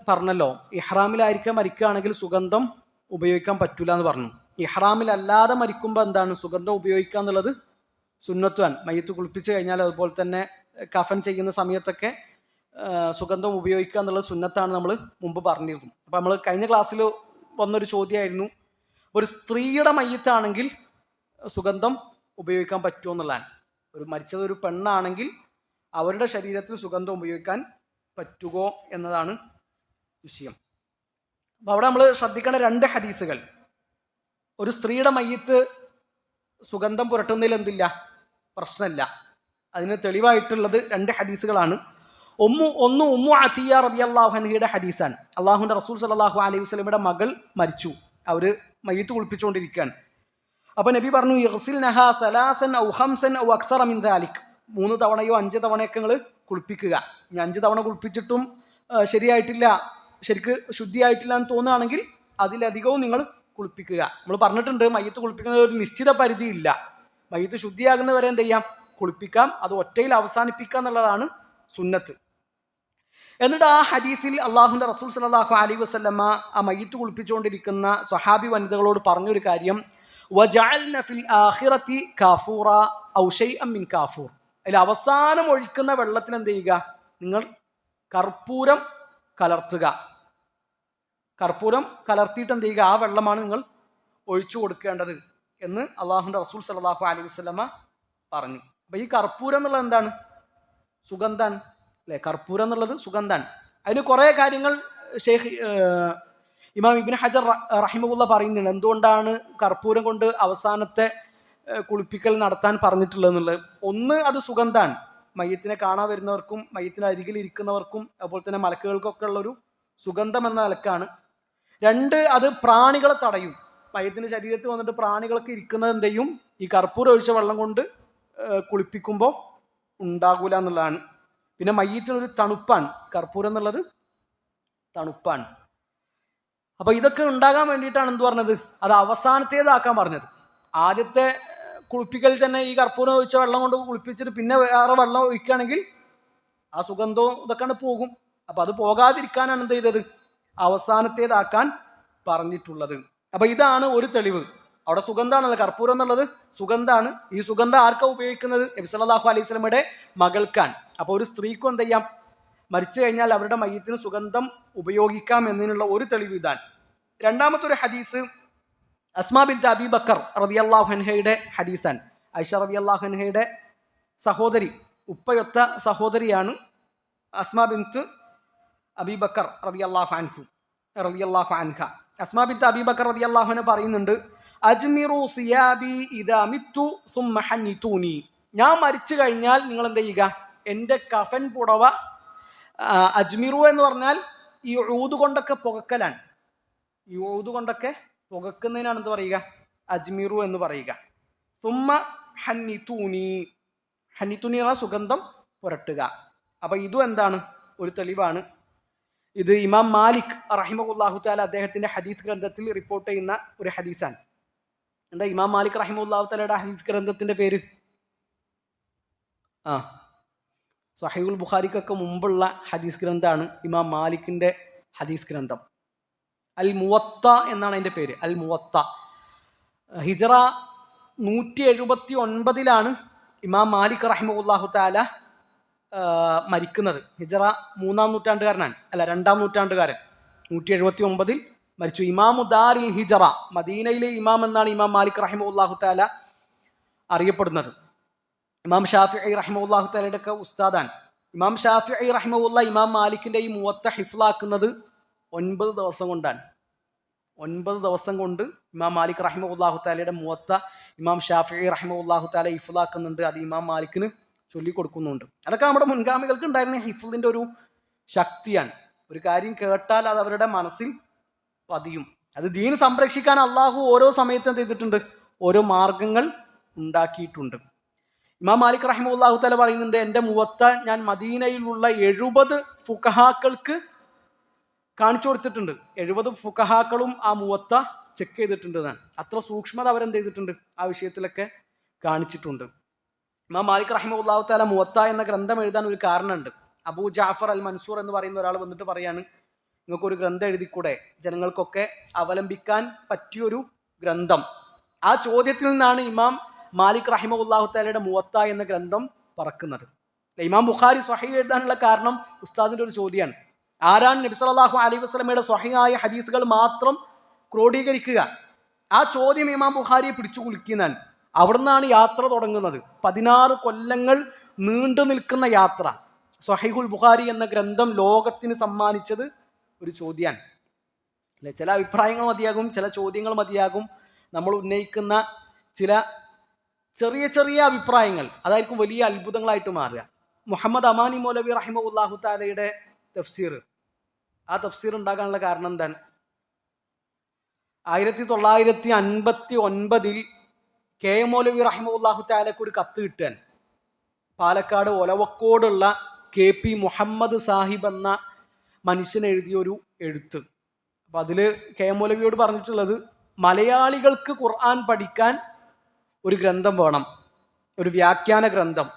പറഞ്ഞല്ലോ, ഇഹ്റാമിലായിരിക്കാൻ മരിക്കുകയാണെങ്കിൽ സുഗന്ധം ഉപയോഗിക്കാൻ പറ്റൂല എന്ന് പറഞ്ഞു. ഇഹ്റാമിലല്ലാതെ മരിക്കുമ്പോൾ എന്താണ്, സുഗന്ധം ഉപയോഗിക്കുക എന്നുള്ളത് സുന്നത്താണ്. മയ്യത്ത് കുളിപ്പിച്ച് കഴിഞ്ഞാൽ അതുപോലെ തന്നെ കഫൻ ചെയ്യുന്ന സമയത്തൊക്കെ സുഗന്ധം ഉപയോഗിക്കുക എന്നുള്ളത് സുന്നത്താണ് നമ്മൾ മുമ്പ് പറഞ്ഞിരുന്നു. അപ്പോൾ നമ്മൾ കഴിഞ്ഞ ക്ലാസ്സിൽ വന്നൊരു ചോദ്യമായിരുന്നു, ഒരു സ്ത്രീയുടെ മയ്യത്താണെങ്കിൽ സുഗന്ധം ഉപയോഗിക്കാൻ പറ്റുമോ എന്നുള്ളതാണ്. ഒരു മരിച്ചത് ഒരു പെണ്ണാണെങ്കിൽ അവരുടെ ശരീരത്തിൽ സുഗന്ധം ഉപയോഗിക്കാൻ പറ്റുമോ എന്നതാണ് വിഷയം. അപ്പോൾ അവിടെ നമ്മൾ ശ്രദ്ധിക്കേണ്ട 2 ഹദീസുകൾ. ഒരു സ്ത്രീയുടെ മയ്യത്ത് സുഗന്ധം പുരട്ടുന്നതിൽ എന്തില്ല, പ്രശ്നമില്ല. അതിന് തെളിവായിട്ടുള്ളത് 2 ഹദീസുകളാണ്. ഒന്ന് ഉമ്മു അത്തിയ റളിയല്ലാഹു അൻഹയുടെ ഹദീസാണ്. അള്ളാഹുവിൻ്റെ റസൂൽ സല്ലല്ലാഹു അലൈഹി വസല്ലമയുടെ മകൾ മരിച്ചു, അവർ മയ്യത്ത് കുളിപ്പിച്ചുകൊണ്ടിരിക്കുകയാണ്. അപ്പോൾ നബി പറഞ്ഞു, യഗ്സിൽനഹാ സലാസൻ ഔ ഖംസൻ ഔ അക്സറ മിൻ ദാലിക്. 3 തവണയോ 5 തവണയൊക്കെ നിങ്ങൾ കുളിപ്പിക്കുക. ഇനി 5 തവണ കുളിപ്പിച്ചിട്ടും ശരിയായിട്ടില്ല, ശരിക്ക് ശുദ്ധിയായിട്ടില്ല എന്ന് തോന്നുകയാണെങ്കിൽ അതിലധികവും നിങ്ങൾ കുളിപ്പിക്കുക. നമ്മൾ പറഞ്ഞിട്ടുണ്ട്, മയ്യത്ത് കുളിപ്പിക്കുന്നത് ഒരു നിശ്ചിത പരിധി ഇല്ല. മയ്യത്ത് ശുദ്ധിയാകുന്നവരെ എന്ത് ചെയ്യാം, കുളിപ്പിക്കാം. അത് ഒറ്റയിൽ അവസാനിപ്പിക്കുക എന്നുള്ളതാണ് സുന്നത്ത്. എന്നിട്ട് ആ ഹദീസിൽ അള്ളാഹുവിൻ്റെ റസൂൽ സല്ലല്ലാഹു അലൈഹി വസല്ലമ ആ മയ്യത്ത് കുളിപ്പിച്ചുകൊണ്ടിരിക്കുന്ന സ്വഹാബി വനിതകളോട് പറഞ്ഞൊരു കാര്യം, വജഅൽന ഫിൽ ആഖിറതി കാഫൂറ ഔ ശൈഅൻ മിൻ കാഫൂർ. അതിൽ അവസാനം ഒഴിക്കുന്ന വെള്ളത്തിന് എന്ത് ചെയ്യുക, നിങ്ങൾ കർപ്പൂരം കലർത്തുക. കർപ്പൂരം കലർത്തിയിട്ട് എന്ത് ചെയ്യുക, ആ വെള്ളമാണ് നിങ്ങൾ ഒഴിച്ചു കൊടുക്കേണ്ടത് എന്ന് അള്ളാഹുവിൻ്റെ റസൂൽ സല്ലല്ലാഹു അലൈഹി വസല്ലമ പറഞ്ഞു. അപ്പോൾ ഈ കർപ്പൂരം എന്നുള്ളത് എന്താണ്, സുഗന്ധാണ് അല്ലേ. കർപ്പൂരം എന്നുള്ളത് സുഗന്ധാണ്. അതിന് കുറേ കാര്യങ്ങൾ ഷെയ്ഖ് ഇമാം ഇബ്നു ഹജർ റഹിമഹുള്ള പറയുന്നുണ്ട്, എന്തുകൊണ്ടാണ് കർപ്പൂരം കൊണ്ട് അവസാനത്തെ കുളിപ്പിക്കൽ നടത്താൻ പറഞ്ഞിട്ടുള്ളതെന്നുള്ളത്. ഒന്ന്, അത് സുഗന്ധാണ്. മയ്യത്തിനെ കാണാൻ വരുന്നവർക്കും മയ്യത്തിന് അരികിൽ ഇരിക്കുന്നവർക്കും അതുപോലെ തന്നെ മലക്കുകൾക്കൊക്കെ ഉള്ളൊരു സുഗന്ധം എന്ന നിലക്കാണ്. 2, അത് പ്രാണികളെ തടയും. മയ്യത്തിൻ്റെ ശരീരത്തിൽ വന്നിട്ട് പ്രാണികളൊക്കെ ഇരിക്കുന്നത് എന്ത് ചെയ്യും, ഈ കർപ്പൂരം ഒഴിച്ച വെള്ളം കൊണ്ട് കുളിപ്പിക്കുമ്പോൾ ഉണ്ടാകൂല എന്നുള്ളതാണ്. പിന്നെ മയ്യത്തിനൊരു തണുപ്പാണ്, കർപ്പൂരം എന്നുള്ളത് തണുപ്പാണ്. അപ്പോൾ ഇതൊക്കെ ഉണ്ടാകാൻ വേണ്ടിയിട്ടാണ് എന്ത് പറഞ്ഞത്, അത് അവസാനത്തേതാക്കാൻ പറഞ്ഞത്. ആദ്യത്തെ കുളിപ്പിക്കൽ തന്നെ ഈ കർപ്പൂരം ഒഴിച്ച വെള്ളം കൊണ്ട് കുളിപ്പിച്ചിട്ട് പിന്നെ വേറെ വെള്ളം ഒഴിക്കുകയാണെങ്കിൽ ആ സുഗന്ധവും ഇതൊക്കെ പോകും. അപ്പം അത് പോകാതിരിക്കാനാണ് എന്ത് ചെയ്തത്, അവസാനത്തേതാക്കാൻ പറഞ്ഞിട്ടുള്ളത്. അപ്പം ഇതാണ് ഒരു തെളിവ്. അവിടെ സുഗന്ധമാണല്ലോ, കർപ്പൂരം എന്നുള്ളത് സുഗന്ധമാണ്. ഈ സുഗന്ധം ആർക്കാണ് ഉപയോഗിക്കുന്നത്, നബി സല്ലല്ലാഹു അലൈഹി വസല്ലമയുടെ മകൾക്കാണ്. അപ്പോൾ ഒരു സ്ത്രീക്കും എന്ത് ചെയ്യാം, മരിച്ചു കഴിഞ്ഞാൽ അവരുടെ മയ്യത്തിന് സുഗന്ധം ഉപയോഗിക്കാം എന്നതിനുള്ള ഒരു തെളിവ് ഇതാണ്. 2ാമത്തെ ഒരു ഹദീസ് അസ്മാ ബിൻത് അബീ ബക്കർ റളിയല്ലാഹു അൻഹയുടെ ഹദീസാണ്. ആയിഷ റളിയല്ലാഹു അൻഹയുടെ സഹോദരി ഉപ്പയൊത്ത സഹോദരിയാണ് അസ്മാ ബിൻത്ത് അബീബക്കർ റളിയല്ലാഹു അൻഹ. അസ്മാ ബിൻത്ത് അബീബക്കർ റളിയല്ലാഹു അൻഹ പറയുന്നുണ്ട്, അജ്മിറു സിയാബി ഇദാ മിത്തു സുമ്മ ഹന്നിതൂനി. ഞാൻ മരിച്ചു കഴിഞ്ഞാൽ നിങ്ങൾ എന്ത് ചെയ്യുക, എൻ്റെ കഫൻ പുടവ അജ്മിറു എന്ന് പറഞ്ഞാൽ ഈ ഊത് കൊണ്ടൊക്കെ പുകക്കലാണ്. ഈ ഊത് കൊണ്ടൊക്കെ പുകക്കുന്നതിനാണ് എന്ത് പറയുക, അജ്മിറു എന്ന് പറയുക. സുമ്മ ഹന്നിതൂനി, ഹന്നിതൂനി എന്ന സുഗന്ധം പുരട്ടുക. അപ്പൊ ഇതും എന്താണ്, ഒരു തെളിവാണ്. ഇത് ഇമാം മാലിക് റഹിമഹുല്ലാഹു തആല അദ്ദേഹത്തിന്റെ ഹദീസ് ഗ്രന്ഥത്തിൽ റിപ്പോർട്ട് ചെയ്യുന്ന ഒരു ഹദീസാണ്. എന്താ ഇമാം മാലിക് റഹിമഹുല്ലാഹു തആലയുടെ ഹദീസ് ഗ്രന്ഥത്തിന്റെ പേര്? സ്വഹീഹുൽ ബുഖാരിക്കൊക്കെ മുമ്പുള്ള ഹദീസ് ഗ്രന്ഥമാണ് ഇമാം മാലിക്കിന്റെ ഹദീസ് ഗ്രന്ഥം. അൽ മുവത്ത എന്നാണ് അതിന്റെ പേര്, അൽ മുവത്ത. ഹിജറ 179 ഇമാം മാലിക് റഹിമഹുല്ലാഹു തആല മരിക്കുന്നത്. ഹിജറ 3-ാം നൂറ്റാണ്ടുകാരനാണ്, അല്ല 2-ാം നൂറ്റാണ്ടുകാരൻ. 179 മരിച്ചു. ഇമാമു ദാരിൽ ഹിജറ, മദീനയിലെ ഇമാം എന്നാണ് ഇമാം മാലിക് റഹിമഹുല്ലാഹു തആല അറിയപ്പെടുന്നത്. ഇമാം ഷാഫിഈ റഹിമഹുല്ലാഹു തആലയുടെ ഒക്കെ ഉസ്താദാണ്. ഇമാം ഷാഫിഈ റഹിമഹുല്ലാ ഇമാം മാലിക്കിന്റെ ഈ മുവത്ത ഹിഫ്ലാക്കുന്നത് 9 ദിവസം കൊണ്ടാണ്. 9 ദിവസം കൊണ്ട് ഇമാം മാലിക് റഹിമഹുല്ലാഹു തആലയുടെ മുവത്ത ഇമാം ഷാഫിഈ റഹിമഹുല്ലാഹു തആല ഹിഫ്ലാക്കുന്നുണ്ട്. അത് ഇമാം മാലിക്കിന് ചൊല്ലിക്കൊടുക്കുന്നുണ്ട്. അതൊക്കെ നമ്മുടെ മുൻഗാമികൾക്ക് ഉണ്ടായിരുന്ന ഹിഫ്ലിന്റെ ഒരു ശക്തിയാണ്. ഒരു കാര്യം കേട്ടാൽ അത് അവരുടെ മനസ്സിൽ പതിയും. അത് ദീൻ സംരക്ഷിക്കാൻ അള്ളാഹു ഓരോ സമയത്തും എന്ത് ചെയ്തിട്ടുണ്ട്, ഓരോ മാർഗങ്ങൾ ഉണ്ടാക്കിയിട്ടുണ്ട്. ഇമാം മാലിക് റഹിമഹുല്ലാഹു തആല പറയുന്നുണ്ട്, എൻ്റെ മുവത്ത ഞാൻ മദീനയിലുള്ള 70 ഫുഖഹാക്കൾക്ക് കാണിച്ചു കൊടുത്തിട്ടുണ്ട്. 70 ഫുഖഹാക്കളും ആ മുവത്ത ചെക്ക് ചെയ്തിട്ടുണ്ട് എന്നാണ്. അത്ര സൂക്ഷ്മത അവരെന്ത് ചെയ്തിട്ടുണ്ട്, ആ വിഷയത്തിലൊക്കെ കാണിച്ചിട്ടുണ്ട്. ഇമാം മാലിക് റഹിമഹുല്ലാഹു തആല മുവത്ത എന്ന ഗ്രന്ഥം എഴുതാൻ ഒരു കാരണമുണ്ട്. അബൂ ജാഫർ അൽ മൻസൂർ എന്ന് പറയുന്ന ഒരാൾ വന്നിട്ട് പറയാണ്, നിങ്ങൾക്കൊരു ഗ്രന്ഥം എഴുതിക്കൂടെ, ജനങ്ങൾക്കൊക്കെ അവലംബിക്കാൻ പറ്റിയൊരു ഗ്രന്ഥം. ആ ചോദ്യത്തിൽ നിന്നാണ് ഇമാം മാലിക് റഹിമഹുല്ലാഹു തആലയുടെ മുവത്ത എന്ന ഗ്രന്ഥം പറക്കുന്നത്. ഇമാം ബുഖാരി സ്വഹീഹ് എഴുതാനുള്ള കാരണം ഉസ്താദിന്റെ ഒരു ചോദ്യമാണ്. ആരാണ് നബി സല്ലല്ലാഹു അലൈഹി വസല്ലമയുടെ സ്വഹീഹായ ഹദീസുകൾ മാത്രം ക്രോഡീകരിക്കുക? ആ ചോദ്യം ഇമാം ബുഖാരിയെ പിടിച്ചു കുലുക്കിയെന്നാണ്. അവിടുന്നാണ് യാത്ര തുടങ്ങുന്നത്. 16 കൊല്ലങ്ങൾ നീണ്ടു നിൽക്കുന്ന യാത്ര. സ്വഹീഹുൽ ബുഖാരി എന്ന ഗ്രന്ഥം ലോകത്തിന് സമ്മാനിച്ചത് ഒരു ചോദ്യമാണ്. അല്ലെ, ചില അഭിപ്രായങ്ങൾ മതിയാകും, ചില ചോദ്യങ്ങൾ മതിയാകും. നമ്മൾ ഉന്നയിക്കുന്ന ചില ചെറിയ ചെറിയ അഭിപ്രായങ്ങൾ അതായിരിക്കും വലിയ അത്ഭുതങ്ങളായിട്ട് മാറുക. മുഹമ്മദ് അമാനി മൗലവി റഹിമഹുല്ലാഹു തആലയുടെ തഫ്സീർ, ആ തഫ്സീർ ഉണ്ടാകാനുള്ള കാരണം എന്താണ്? 1959 കെ എം മൗലവി റഹിമഹുല്ലാഹു തആലക്ക് ഒരു കത്ത് കിട്ടാൻ, പാലക്കാട് ഒലവക്കോടുള്ള KP മുഹമ്മദ് സാഹിബ് എന്ന മനുഷ്യൻ എഴുതിയൊരു എഴുത്ത്. അപ്പം അതിൽ കെ എം മൗലവിയോട് പറഞ്ഞിട്ടുള്ളത്, മലയാളികൾക്ക് ഖുർആൻ പഠിക്കാൻ ഒരു ഗ്രന്ഥം വേണം, ഒരു വ്യാഖ്യാന ഗ്രന്ഥം.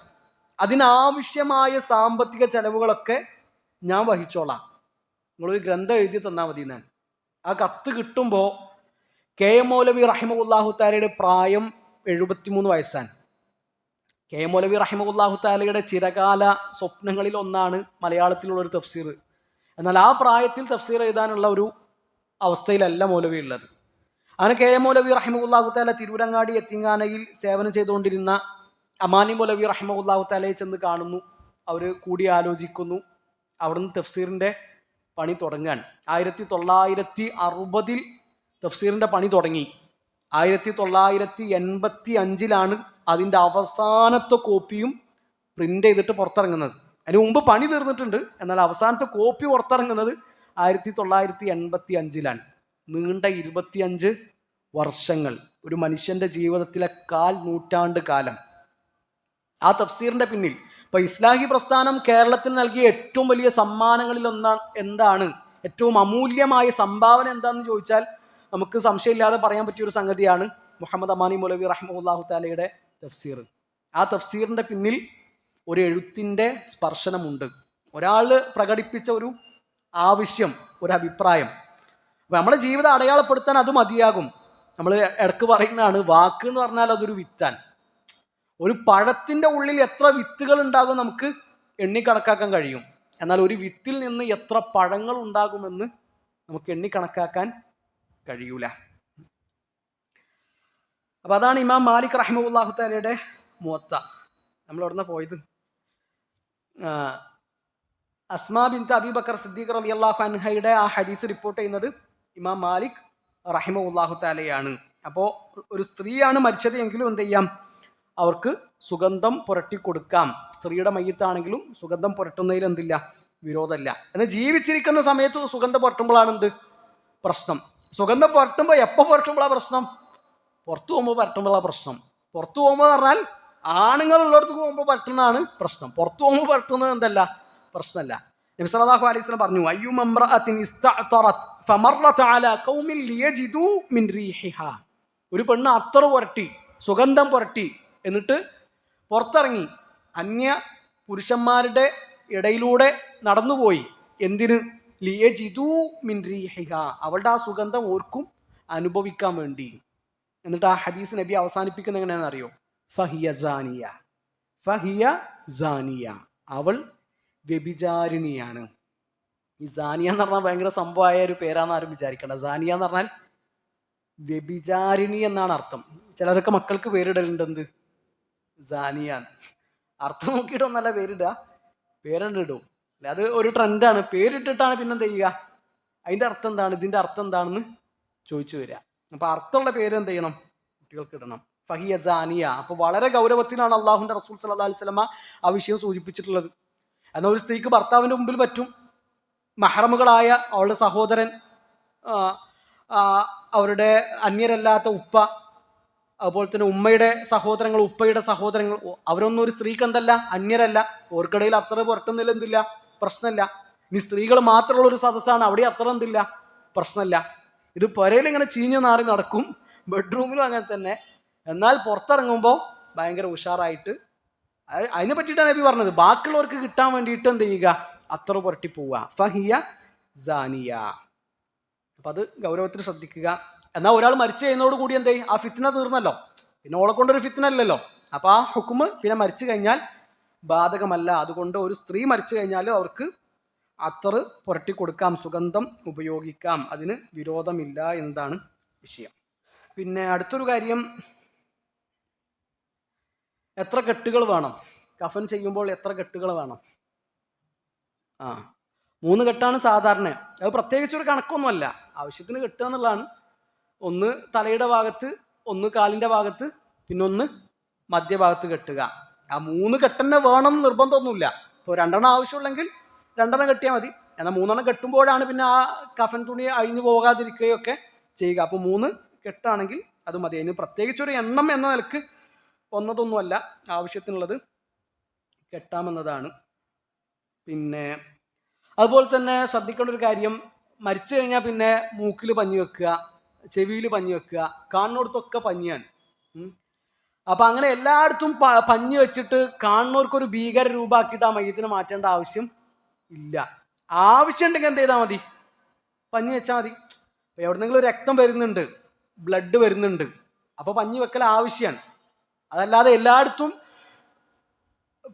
അതിനാവശ്യമായ സാമ്പത്തിക ചെലവുകളൊക്കെ ഞാൻ വഹിച്ചോളാം, നിങ്ങളൊരു ഗ്രന്ഥം എഴുതി തന്നാൽ മതി എന്നാണ്. ആ കത്ത് കിട്ടുമ്പോൾ കെ എം മൗലവി റഹിമഹുല്ലാഹു തആലയുടെ പ്രായം 73 വയസ്സാണ്. കെ എം മൗലവി റഹിമഹുല്ലാഹു തആലയുടെ ചിരകാല സ്വപ്നങ്ങളിൽ ഒന്നാണ് മലയാളത്തിലുള്ളൊരു തഫ്സീർ. എന്നാൽ ആ പ്രായത്തിൽ തഫ്സീർ എഴുതാനുള്ള ഒരു അവസ്ഥയിലല്ല മൗലവി ഉള്ളത്. അങ്ങനെ കെ എം മൗലവി റഹിമഹുല്ലാഹു തആല തിരൂരങ്ങാടി യത്തീംഖാനയിൽ സേവനം ചെയ്തുകൊണ്ടിരുന്ന അമാനി മൗലവി റഹിമഹുല്ലാഹു തആലയെ ചെന്ന് കാണുന്നു. അവർ കൂടി ആലോചിക്കുന്നു. അവിടുന്ന് തഫ്സീറിൻ്റെ പണി തുടങ്ങാൻ 1960 തഫ്സീറിൻ്റെ പണി തുടങ്ങി. 1985 അതിൻ്റെ അവസാനത്തെ കോപ്പിയും പ്രിൻ്റ് ചെയ്തിട്ട് പുറത്തിറങ്ങുന്നത്. അതിന് മുമ്പ് പണി തീർന്നിട്ടുണ്ട്, എന്നാൽ അവസാനത്തെ കോപ്പി പുറത്തിറങ്ങുന്നത് 1985 നീണ്ട 25 വർഷങ്ങൾ, ഒരു മനുഷ്യൻ്റെ ജീവിതത്തിലെ 1/4 നൂറ്റാണ്ട് കാലം ആ തഫ്സീറിൻ്റെ പിന്നിൽ. ഇപ്പം ഇസ്ലാഹി പ്രസ്ഥാനം കേരളത്തിന് നൽകിയ ഏറ്റവും വലിയ സമ്മാനങ്ങളിൽ എന്താണ്, ഏറ്റവും അമൂല്യമായ സംഭാവന എന്താണെന്ന് ചോദിച്ചാൽ നമുക്ക് സംശയമില്ലാതെ പറയാൻ പറ്റിയൊരു സംഗതിയാണ് മുഹമ്മദ് അമാനി മൗലവി റഹിമഹുല്ലാഹു തആലയുടെ തഫ്സീർ. ആ തഫ്സീറിൻ്റെ പിന്നിൽ ഒരു എഴുത്തിൻ്റെ സ്പർശനമുണ്ട്. ഒരാൾ പ്രകടിപ്പിച്ച ഒരു ആവശ്യം, ഒരു അഭിപ്രായം. അപ്പം നമ്മുടെ ജീവിതം അടയാളപ്പെടുത്താൻ അത് മതിയാകും. നമ്മൾ ഇടക്ക് പറയുന്നതാണ്, വാക്ക് എന്ന് പറഞ്ഞാൽ അതൊരു വിത്താൻ. ഒരു പഴത്തിൻ്റെ ഉള്ളിൽ എത്ര വിത്തുകൾ ഉണ്ടാകും നമുക്ക് എണ്ണിക്കണക്കാക്കാൻ കഴിയും. എന്നാൽ ഒരു വിത്തിൽ നിന്ന് എത്ര പഴങ്ങൾ ഉണ്ടാകുമെന്ന് നമുക്ക് എണ്ണിക്കണക്കാക്കാൻ കഴിയൂല. അപ്പം അതാണ് ഇമാം മാലിക് റഹിമഹുല്ലാഹു തആലയുടെ മുവത്ത. നമ്മൾ എവിടുന്ന പോയത്? അസ്മാ ബിൻത്ത് അബീ ബക്കർ സിദ്ദീഖ് റളിയല്ലാഹു അൻഹയുടെ ആ ഹദീസ് റിപ്പോർട്ട് ചെയ്യുന്നത് ഇമാം മാലിക് റഹിമഹുല്ലാഹു തആലയാണ്. അപ്പോൾ ഒരു സ്ത്രീയാണ് മരിച്ചത് എങ്കിലും എന്ത് ചെയ്യാം, അവർക്ക് സുഗന്ധം പുരട്ടി കൊടുക്കാം. സ്ത്രീയുടെ മയ്യത്താണെങ്കിലും സുഗന്ധം പുരട്ടുന്നതിൽ എന്തില്ല, വിരോധമല്ല. എന്നാൽ ജീവിച്ചിരിക്കുന്ന സമയത്ത് സുഗന്ധം പുരട്ടുമ്പോഴാണ് എന്ത് പ്രശ്നം. സുഗന്ധം പുരട്ടുമ്പോൾ എപ്പോൾ പുരട്ടുമ്പോഴാണ് പ്രശ്നം, പുറത്തു പോകുമ്പോൾ പുരട്ടുമ്പോഴാണ് പ്രശ്നം. പുറത്തു പോകുമ്പോൾ പറഞ്ഞാൽ ആണുങ്ങൾ ഉള്ളിടത്ത് പോകുമ്പോൾ പുരട്ടുന്നതാണ് പ്രശ്നം. പുറത്തു പോകുമ്പോൾ പുരട്ടുന്നത് എന്തല്ല, പ്രശ്നമല്ല. നബി സല്ലല്ലാഹു അലൈഹി വസല്ലം പറഞ്ഞു, അയ്യുമ ഇംറഅത്തിൻ ഇസ്തഅതറത് ഫമറത് അലാ ഖൗമിൻ ലിയജിദു മിൻ റീഹിഹാ. ഒരു പെണ്ണ് അത്തർ പുരട്ടി, സുഗന്ധം പുരട്ടി, എന്നിട്ട് പുറത്തിറങ്ങി അന്യ പുരുഷന്മാരുടെ ഇടയിലൂടെ നടന്നുപോയി. എന്തിന്? ലിയജിദു മിൻ റീഹിഹാ, അവളുടെ ആ സുഗന്ധം ഓർക്കും അനുഭവിക്കാൻ വേണ്ടി. എന്നിട്ട് ആ ഹദീസ് നബി അവസാനിപ്പിക്കുന്നത് എങ്ങനെയാണെന്ന് അറിയോ? ഫഹിയ സാനിയ, ഫഹിയ സാനിയ, അവൾ വ്യഭിചാരിണിയാണ്. ഈ സാനിയ എന്ന് പറഞ്ഞാൽ ഭയങ്കര സംഭവമായ ഒരു പേരാന്ന് ആരും വിചാരിക്കണ്ട. സാനിയ എന്ന് പറഞ്ഞാൽ വ്യഭിചാരിണി എന്നാണ് അർത്ഥം. ചിലരൊക്കെ മക്കൾക്ക് പേരിടലുണ്ട്, എന്ത്, സാനിയ. അർത്ഥം നോക്കിയിട്ടൊന്നല്ല പേരിടുക, പേരിടും അല്ല, അത് ഒരു ട്രെൻഡാണ്. പേരിട്ടിട്ടാണ് പിന്നെന്ത് ചെയ്യുക, അതിൻ്റെ അർത്ഥം എന്താണ്, ഇതിൻ്റെ അർത്ഥം എന്താണെന്ന് ചോദിച്ചു വരിക. അപ്പം അർത്ഥമുള്ള പേര് എന്ത് ചെയ്യണം, കുട്ടികൾക്ക് ഇടണം. ഫഹിയ സാനിയ. അപ്പോൾ വളരെ ഗൗരവത്തിലാണ് അള്ളാഹുവിൻ്റെ റസൂൽ സല്ലല്ലാഹു അലൈഹി വസല്ലമ ആ വിഷയം സൂചിപ്പിച്ചിട്ടുള്ളത്. എന്നാൽ ഒരു സ്ത്രീക്ക് ഭർത്താവിൻ്റെ മുമ്പിൽ പറ്റും, മഹ്റമുകളായ അവളുടെ സഹോദരൻ, അവരുടെ അന്യരല്ലാത്ത ഉപ്പ, അതുപോലെ തന്നെ ഉമ്മയുടെ സഹോദരങ്ങൾ, ഉപ്പയുടെ സഹോദരങ്ങൾ, അവരൊന്നും ഒരു സ്ത്രീക്ക് എന്തല്ല, അന്യരല്ല. ഓർക്കിടയിൽ അത്ര പുരട്ടുന്നില്ല, എന്തില്ല, പ്രശ്നമില്ല. ഇനി സ്ത്രീകൾ മാത്രമുള്ള ഒരു സദസ്സാണ്, അവിടെ അത്ര എന്തില്ല, പ്രശ്നമില്ല. ഇത് പുരയിൽ ഇങ്ങനെ ചീഞ്ഞു നാറി നടക്കും, ബെഡ്റൂമിലും അങ്ങനെ തന്നെ. എന്നാൽ പുറത്തിറങ്ങുമ്പോൾ ഭയങ്കര ഉഷാറായിട്ട്, അതിനെ പറ്റിയിട്ടാണ് നബി പറഞ്ഞത്, ബാക്കിയുള്ളവർക്ക് കിട്ടാൻ വേണ്ടിയിട്ട് എന്ത് ചെയ്യുക, അത്ര പുരട്ടി പോവുക. ഫഹിയ സാനിയ. അപ്പം അത് ഗൗരവത്തിൽ ശ്രദ്ധിക്കുക. എന്നാൽ ഒരാൾ മരിച്ചു കഴിയുന്നതോടുകൂടി എന്ത് ചെയ്യും, ആ ഫിത്ന തീർന്നല്ലോ, പിന്നെ ഓളെ കൊണ്ടൊരു ഫിത്ന അല്ലല്ലോ. അപ്പം ആ ഹുക്കുമ് പിന്നെ മരിച്ചു കഴിഞ്ഞാൽ ബാധകമല്ല. അതുകൊണ്ട് ഒരു സ്ത്രീ മരിച്ചു കഴിഞ്ഞാൽ അവർക്ക് അത്തർ പുരട്ടി കൊടുക്കാം, സുഗന്ധം ഉപയോഗിക്കാം, അതിന് വിരോധമില്ല എന്നതാണ് വിഷയം. പിന്നെ അടുത്തൊരു കാര്യം, എത്ര കെട്ടുകൾ വേണം, കഫൻ ചെയ്യുമ്പോൾ എത്ര കെട്ടുകൾ വേണം? 3 കെട്ടാണ് സാധാരണ. അത് പ്രത്യേകിച്ചൊരു കണക്കൊന്നുമല്ല, ആവശ്യത്തിന് കെട്ടുക എന്നുള്ളതാണ്. ഒന്ന് തലയുടെ ഭാഗത്ത്, ഒന്ന് കാലിൻ്റെ ഭാഗത്ത്, പിന്നെ ഒന്ന് മധ്യഭാഗത്ത് കെട്ടുക. ആ 3 കെട്ടന്നെ വേണം എന്ന് നിർബന്ധമൊന്നുമില്ല. ഇപ്പോൾ 2 ആവശ്യമുള്ളെങ്കിൽ 2 കെട്ടിയാൽ മതി. എന്നാൽ 3 കെട്ടുമ്പോഴാണ് പിന്നെ ആ കഫൻ തുണി അഴിഞ്ഞു പോകാതിരിക്കുകയൊക്കെ ചെയ്യുക. അപ്പോൾ 3 കെട്ടാണെങ്കിൽ അത് മതി. അതിന് പ്രത്യേകിച്ചൊരു എണ്ണം എന്ന നിലക്ക് ഒന്നതൊന്നുമല്ല, ആവശ്യത്തിനുള്ളത് കെട്ടാമെന്നതാണ്. പിന്നെ അതുപോലെ തന്നെ ശ്രദ്ധിക്കേണ്ട ഒരു കാര്യം, മരിച്ചു കഴിഞ്ഞാൽ പിന്നെ മൂക്കിൽ പഞ്ഞി വെക്കുക, ചെവിയിൽ പഞ്ഞി വെക്കുക, കാണുന്നിടത്തൊക്കെ പഞ്ഞിയാണ്. അപ്പം അങ്ങനെ എല്ലായിടത്തും പഞ്ഞി വെച്ചിട്ട് കാണുന്നവർക്കൊരു ഭീകര രൂപമാക്കിയിട്ട് ആ മയ്യത്തിനെ മാറ്റേണ്ട ആവശ്യം ഇല്ല. ആവശ്യം ഉണ്ടെങ്കിൽ എന്ത് ചെയ്താൽ മതി, പഞ്ഞി വെച്ചാൽ മതി. അപ്പം എവിടെന്നെങ്കിലും രക്തം വരുന്നുണ്ട്, ബ്ലഡ് വരുന്നുണ്ട്, അപ്പോൾ പഞ്ഞി വെക്കൽ ആവശ്യമാണ്. അതല്ലാതെ എല്ലായിടത്തും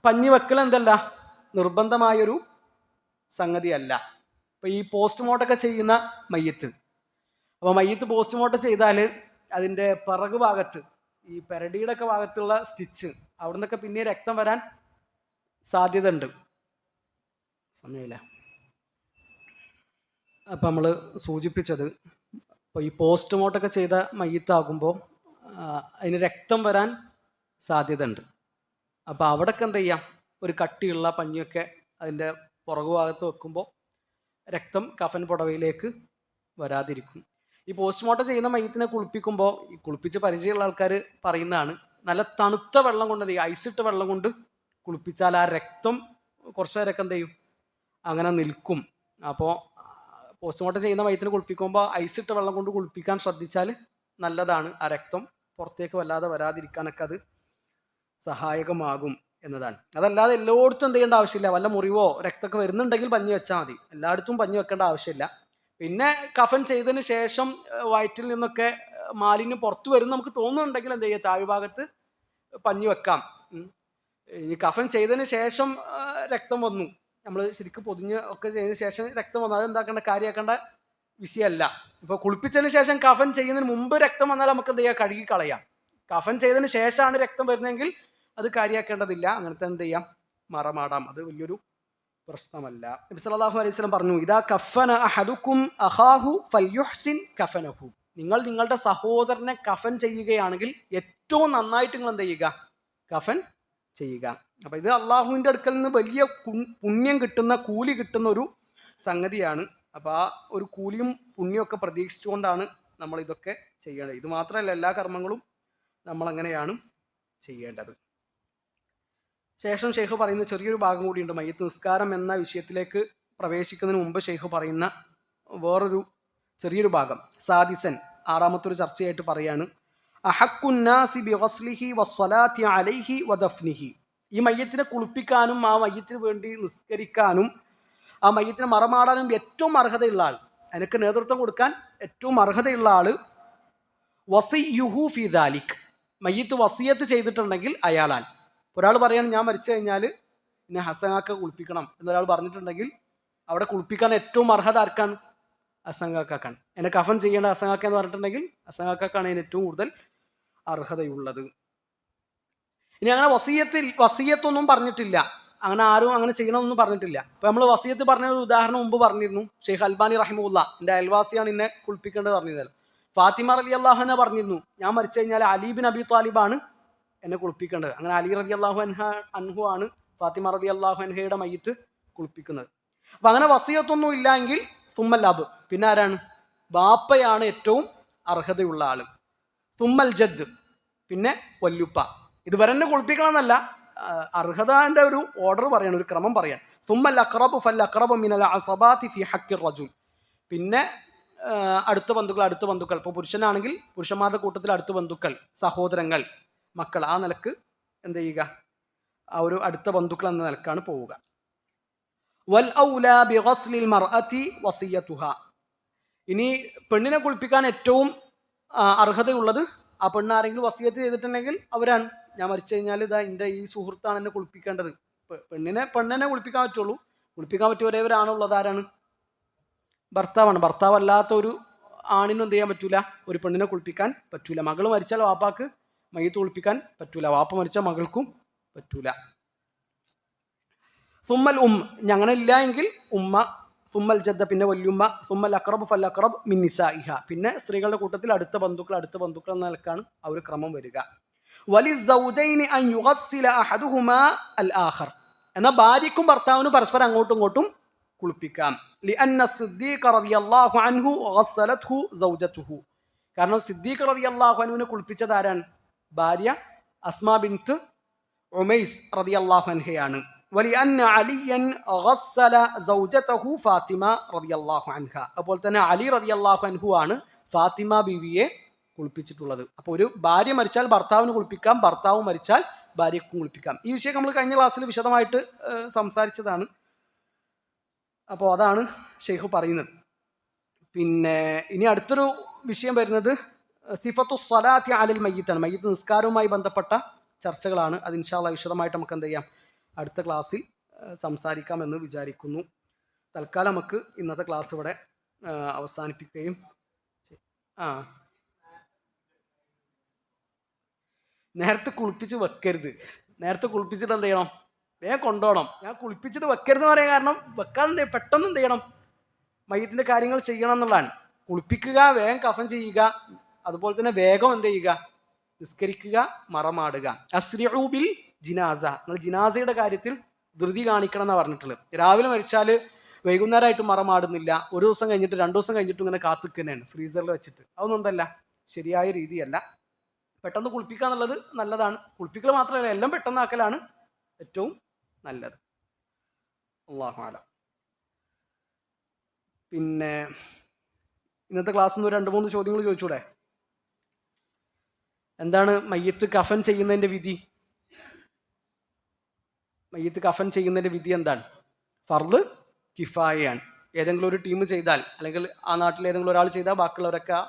പഞ്ഞി വെക്കൽ എന്തല്ല, നിർബന്ധമായൊരു സംഗതിയല്ല. ഇപ്പം ഈ പോസ്റ്റ്മോർട്ടമൊക്കെ ചെയ്യുന്ന മയ്യത്ത്, അപ്പോൾ മയ്യത്ത് പോസ്റ്റ്മോർട്ടം ചെയ്താൽ അതിൻ്റെ പിറകു ഭാഗത്ത്, ഈ പെരടിയുടെ ഒക്കെ ഭാഗത്തുള്ള സ്റ്റിച്ച്, അവിടെ നിന്നൊക്കെ പിന്നെ രക്തം വരാൻ സാധ്യത ഉണ്ട്. സമയമില്ല. അപ്പം നമ്മൾ സൂചിപ്പിച്ചത്, ഇപ്പോൾ ഈ പോസ്റ്റ്മോർട്ടമൊക്കെ ചെയ്ത മയ്യത്താകുമ്പോൾ അതിന് രക്തം വരാൻ സാധ്യത ഉണ്ട്. അപ്പോൾ അവിടെയൊക്കെ എന്ത് ചെയ്യാം, ഒരു കട്ടിയുള്ള പഞ്ഞിയൊക്കെ അതിൻ്റെ പുറകു ഭാഗത്ത് വെക്കുമ്പോൾ രക്തം കഫൻ പുടവയിലേക്ക് വരാതിരിക്കും. ഈ പോസ്റ്റ്മോർട്ടം ചെയ്യുന്ന മയ്യത്തിനെ കുളിപ്പിക്കുമ്പോൾ, ഈ കുളിപ്പിച്ച് പരിചയമുള്ള ആൾക്കാർ പറയുന്നതാണ്, നല്ല തണുത്ത വെള്ളം കൊണ്ട്, ഈ ഐസിട്ട വെള്ളം കൊണ്ട് കുളിപ്പിച്ചാൽ ആ രക്തം കുറച്ച് നേരമൊക്കെ എന്ത് ചെയ്യും, അങ്ങനെ നിൽക്കും. അപ്പോൾ പോസ്റ്റ്മോർട്ടം ചെയ്യുന്ന മയ്യത്തിനെ കുളിപ്പിക്കുമ്പോൾ ഐസിട്ട വെള്ളം കൊണ്ട് കുളിപ്പിക്കാൻ ശ്രദ്ധിച്ചാൽ നല്ലതാണ്. ആ രക്തം പുറത്തേക്ക് വല്ലാതെ വരാതിരിക്കാനൊക്കെ അത് സഹായകമാകും എന്നതാണ്. അതല്ലാതെ എല്ലായിടത്തും എന്ത് ചെയ്യേണ്ട ആവശ്യമില്ല. വല്ല മുറിവോ രക്തമൊക്കെ വരുന്നുണ്ടെങ്കിൽ പഞ്ഞി വെച്ചാൽ മതി, എല്ലായിടത്തും പഞ്ഞി വെക്കേണ്ട ആവശ്യമില്ല. പിന്നെ കഫൻ ചെയ്തതിന് ശേഷം വയറ്റിൽ നിന്നൊക്കെ മാലിന്യം പുറത്തു വരും നമുക്ക് തോന്നുന്നുണ്ടെങ്കിൽ എന്ത് ചെയ്യുക, താഴ്ഭാഗത്ത് പഞ്ഞി വെക്കാം. ഈ കഫൻ ചെയ്തതിന് ശേഷം രക്തം വന്നു, നമ്മൾ ശരിക്കും പൊതിഞ്ഞ് ഒക്കെ ചെയ്തതിന് ശേഷം രക്തം വന്നു, അതെന്താക്കേണ്ട, കാര്യമാക്കേണ്ട വിഷയമല്ല. ഇപ്പോൾ കുളിപ്പിച്ചതിന് ശേഷം കഫൻ ചെയ്യുന്നതിന് മുമ്പ് രക്തം വന്നാൽ നമുക്ക് എന്ത് ചെയ്യുക, കഴുകി കളയാം. കഫൻ ചെയ്തതിന് ശേഷമാണ് രക്തം വരുന്നതെങ്കിൽ അത് കാര്യമാക്കേണ്ടതില്ല, അങ്ങനത്തെ എന്ത് ചെയ്യാം, മറമാടാം, അത് വലിയൊരു പ്രശ്നമല്ല. നബി സല്ലല്ലാഹു അലൈഹി വസല്ലം പറഞ്ഞു, ഇദാ കഫന അഹദുക്കും അഖാഹു ഫൽയുഹ്സിൻ കഫനഹു. നിങ്ങൾ നിങ്ങളുടെ സഹോദരനെ കഫൻ ചെയ്യുകയാണെങ്കിൽ ഏറ്റവും നന്നായിട്ട് നിങ്ങൾ എന്ത് ചെയ്യുക? കഫൻ ചെയ്യുക. അപ്പം ഇത് അള്ളാഹുവിൻ്റെ അടുക്കൽ നിന്ന് വലിയ പുണ്യം കിട്ടുന്ന, കൂലി കിട്ടുന്ന ഒരു സംഗതിയാണ്. അപ്പോൾ ആ ഒരു കൂലിയും പുണ്യമൊക്കെ പ്രതീക്ഷിച്ചുകൊണ്ടാണ് നമ്മൾ ഇതൊക്കെ ചെയ്യേണ്ടത്. ഇത് മാത്രമല്ല, എല്ലാ കർമ്മങ്ങളും നമ്മളങ്ങനെയാണ് ചെയ്യേണ്ടത്. ശേഷം ഷെയ്ഖ് പറയുന്ന ചെറിയൊരു ഭാഗം കൂടിയുണ്ട്. മയ്യത്ത് നിസ്കാരം എന്ന വിഷയത്തിലേക്ക് പ്രവേശിക്കുന്നതിന് മുമ്പ് ഷെയ്ഖ് പറയുന്ന വേറൊരു ചെറിയൊരു ഭാഗം, സാദിസൻ, ആറാമത്തൊരു ചർച്ചയായിട്ട് പറയാണ്, അഹക്കുന്നാസി ബിഗസ്ലിഹി വസ്സലാത്തി അലൈഹി വദഫ്നിഹി. ഈ മയ്യത്തിനെ കുളിപ്പിക്കാനും ആ മയ്യത്തിന് വേണ്ടി നിസ്കരിക്കാനും ആ മയ്യത്തിനെ മറമാടാനും ഏറ്റവും അർഹതയുള്ള ആൾ, എനിക്ക് നേതൃത്വം കൊടുക്കാൻ ഏറ്റവും അർഹതയുള്ള ആൾ വസിയ്യുഹു ഫി ദാലിക്, മയ്യത്ത് വസിയത്ത് ചെയ്തിട്ടുണ്ടെങ്കിൽ അയാളാണ്. ഒരാൾ പറയാണ്, ഞാൻ മരിച്ചു കഴിഞ്ഞാൽ എന്നെ ഹസനാക്ക കുളിപ്പിക്കണം എന്നൊരാൾ പറഞ്ഞിട്ടുണ്ടെങ്കിൽ അവിടെ കുളിപ്പിക്കാൻ ഏറ്റവും അർഹത ആർക്കാണ്? ഹസനാക്കാണ്. എന്നെ കഫൻ ചെയ്യേണ്ട ഹസനാക്ക എന്ന് പറഞ്ഞിട്ടുണ്ടെങ്കിൽ ഹസനാക്കാണ് അതിന് ഏറ്റവും കൂടുതൽ അർഹതയുള്ളത്. ഇനി അങ്ങനെ വസിയത്തൊന്നും പറഞ്ഞിട്ടില്ല, അങ്ങനെ ആരും അങ്ങനെ ചെയ്യണമെന്നൊന്നും പറഞ്ഞിട്ടില്ല. ഇപ്പം നമ്മൾ വസിയത്ത് പറഞ്ഞ ഒരു ഉദാഹരണം മുമ്പ് പറഞ്ഞിരുന്നു. ഷെയ്ഖ് അൽബാനി റഹിമുല്ല, എൻ്റെ അയൽവാസിയാണ് എന്നെ കുളിപ്പിക്കേണ്ടത് പറഞ്ഞിരുന്നത്. ഫാത്തിമ റളിയല്ലാഹു അൻഹ പറഞ്ഞിരുന്നു, ഞാൻ മരിച്ചു കഴിഞ്ഞാൽ അലി ബിൻ അബി ത്വാലിബാണ് എന്നെ കുളിപ്പിക്കേണ്ടത്. അങ്ങനെ അലി റളിയല്ലാഹു അൻഹു ആണ് ഫാത്തിമ റളിയല്ലാഹു അൻഹയുടെ മയ്യത്ത് കുളിപ്പിക്കുന്നത്. അപ്പം അങ്ങനെ വസിയത്തൊന്നും ഇല്ല എങ്കിൽ സുമ്മൽ അബ്, പിന്നെ ആരാണ്? ബാപ്പയാണ് ഏറ്റവും അർഹതയുള്ള ആൾ. സുമ്മൽ ജദ്, പിന്നെ വല്യുപ്പ. ഇതുവരെ തന്നെ കുളിപ്പിക്കണം എന്നല്ല, അർഹതാന്റെ ഒരു ഓർഡർ പറയാണ്, ഒരു ക്രമം പറയാൻ. സുമ്മൽ അഖ്റബു ഫൽ അഖ്റബു മിനൽ അസബാതി ഫി ഹഖ്ഖിർ റജുൽ. പിന്നെ അടുത്ത ബന്ധുക്കൾ. ഇപ്പോൾ പുരുഷനാണെങ്കിൽ പുരുഷന്മാരുടെ കൂട്ടത്തിൽ അടുത്ത ബന്ധുക്കൾ, സഹോദരങ്ങൾ, മക്കൾ, ആ നിലക്ക് എന്ത് ചെയ്യുക? ആ ഒരു അടുത്ത ബന്ധുക്കൾ എന്ന നിലക്കാണ് പോവുക. വൽ ഔലാ ബിഗസ്ലിൽ മർഅതി വസിയതുഹാ. ഇനി പെണ്ണിനെ കുളിപ്പിക്കാൻ ഏറ്റവും അർഹതയുള്ളത്, ആ പെണ്ണ് ആരെങ്കിലും വസിയത്ത് ചെയ്തിട്ടുണ്ടെങ്കിൽ അവരാണ്. ഞാൻ മരിച്ചു കഴിഞ്ഞാൽ ഇതാ എൻ്റെ ഈ സുഹൃത്താണ് എന്നെ കുളിപ്പിക്കേണ്ടത്. പെണ്ണിനെ കുളിപ്പിക്കാൻ പറ്റുള്ളൂ. കുളിപ്പിക്കാൻ പറ്റിയ ഒരേ ഒരാണുള്ളത് ആരാണ്? ഭർത്താവാണ്. ഭർത്താവ് അല്ലാത്ത ഒരു ആണിനും എന്ത് ചെയ്യാൻ പറ്റൂല? ഒരു പെണ്ണിനെ കുളിപ്പിക്കാൻ പറ്റൂല. മകൾ മരിച്ചാൽ വാപ്പാക്ക് മയ്യത്ത് കുളിപ്പിക്കാൻ പറ്റൂല, വാപ്പ മരിച്ചാൽ മകൾക്കും പറ്റൂല. സുമ്മൽ അങ്ങനെ ഇല്ല എങ്കിൽ ഉമ്മ, സുമ്മൽ ജദ്ദ, പിന്നെ വല്യുമ്മ, സുമ്മൽ അഖ്റബ് ഫൽ അഖ്റബ് മിൻ നിസാഇഹ. പിന്നെ സ്ത്രീകളുടെ കൂട്ടത്തിൽ അടുത്ത ബന്ധുക്കൾ എന്ന നിലക്കാണ് ആ ഒരു ക്രമം വരിക. വലിസ്സൗജൈനി അൻ യുഗസ്സില അഹദുഹുമാ അൽ ആഖർ. എന്നാൽ ഭാര്യയ്ക്കും ഭർത്താവിനും പരസ്പരം അങ്ങോട്ടും ഇങ്ങോട്ടും കുളിപ്പിക്കാം. ലിഅന്ന സിദ്ദീഖ റളിയല്ലാഹു അൻഹു ഗസ്സലത്ഹു സൗജതുഹു. കാരണം സിദ്ദീഖ് റളിയല്ലാഹു അൻഹുവിനെ കുളിപ്പിച്ചത് ആരാണ്? ഭാര്യ അസ്മാ ബിൻത്ത് ഉമൈസ് റളിയല്ലാഹു അൻഹയാണ്. വലിഅന്ന അലിയൻ ഗസ്സല സൗജതഹു ഫാത്തിമ റളിയല്ലാഹു അൻഹ. അപ്പോൾ തന്നെ അലി റളിയല്ലാഹു അൻഹു ആണ് ഫാത്തിമ ബീവിയെ കുളിപ്പിച്ചിട്ടുള്ളത്. അപ്പോൾ ഒരു ഭാര്യ മരിച്ചാൽ ഭർത്താവിന് കുളിപ്പിക്കാം, ഭർത്താവ് മരിച്ചാൽ ഭാര്യയ്ക്കും കുളിപ്പിക്കാം. ഈ വിഷയം നമ്മൾ കഴിഞ്ഞ ക്ലാസ്സിൽ വിശദമായിട്ട് സംസാരിച്ചതാണ്. അപ്പോൾ അതാണ് ഷെയ്ഖ് പറയുന്നത്. പിന്നെ ഇനി അടുത്തൊരു വിഷയം വരുന്നത് സിഫത്തു സ്വലാത്തി അലൽ മയ്യിത്താണ്. മയ്യിത്ത് നിസ്കാരവുമായി ബന്ധപ്പെട്ട ചർച്ചകളാണ്. അത് ഇൻഷാ അല്ലാഹ് വിശദമായിട്ട് നമുക്ക് എന്ത് ചെയ്യാം, അടുത്ത ക്ലാസ്സിൽ സംസാരിക്കാമെന്ന് വിചാരിക്കുന്നു. തൽക്കാലം നമുക്ക് ഇന്നത്തെ ക്ലാസ് ഇവിടെ അവസാനിപ്പിക്കുകയും നേരത്തെ കുളിപ്പിച്ച് വെക്കരുത്. നേരത്തെ കുളിപ്പിച്ചിട്ട് എന്ത് ചെയ്യണം? വേഗം കൊണ്ടുപോകണം. ഞാൻ കുളിപ്പിച്ചിട്ട് വെക്കരുതെന്ന് പറയാൻ കാരണം, വെക്കാതെ പെട്ടെന്ന് എന്ത് ചെയ്യണം? മയ്യത്തിൻ്റെ കാര്യങ്ങൾ ചെയ്യണം എന്നുള്ളതാണ്. കുളിപ്പിക്കുക, വേഗം കഫൻ ചെയ്യുക, അതുപോലെ തന്നെ വേഗം എന്ത് ചെയ്യുക? നിസ്കരിക്കുക, മറമാടുക. അസ്രിഉ ബിൽ ജിനാസ. നിങ്ങൾ ജിനാസയുടെ കാര്യത്തിൽ ധൃതി കാണിക്കണം എന്നാണ് പറഞ്ഞിട്ടുള്ളത്. രാവിലെ മരിച്ചാൽ വൈകുന്നേരമായിട്ട് മറമാടുന്നില്ല, ഒരു ദിവസം കഴിഞ്ഞിട്ട് 2 ദിവസം കഴിഞ്ഞിട്ട് ഇങ്ങനെ കാത്തിക്കുന്നതാണ് ഫ്രീസറിൽ വെച്ചിട്ട്. അതൊന്നും എന്തല്ല, ശരിയായ രീതിയല്ല. പെട്ടെന്ന് കുളിപ്പിക്കുക എന്നുള്ളത് നല്ലതാണ്. കുളിപ്പിക്കൽ മാത്രമല്ല, എല്ലാം പെട്ടെന്നാക്കലാണ് ഏറ്റവും നല്ലത്. അല്ലാഹു അലം. പിന്നെ ഇന്നത്തെ ക്ലാസ്സിൽ നിന്ന് 2-3 ചോദ്യങ്ങൾ ചോദിച്ചൂടെ? എന്താണ് മയ്യത്ത് കഫൻ ചെയ്യുന്നതിൻ്റെ വിധി? മയ്യത്ത് കഫൻ ചെയ്യുന്നതിൻ്റെ വിധി എന്താണ്? ഫർദ് കിഫായയാണ്. ഏതെങ്കിലും ഒരു ടീം ചെയ്താൽ, അല്ലെങ്കിൽ ആ നാട്ടിൽ ഏതെങ്കിലും ഒരാൾ ചെയ്താൽ ബാക്കിയുള്ളവരൊക്കെ ആ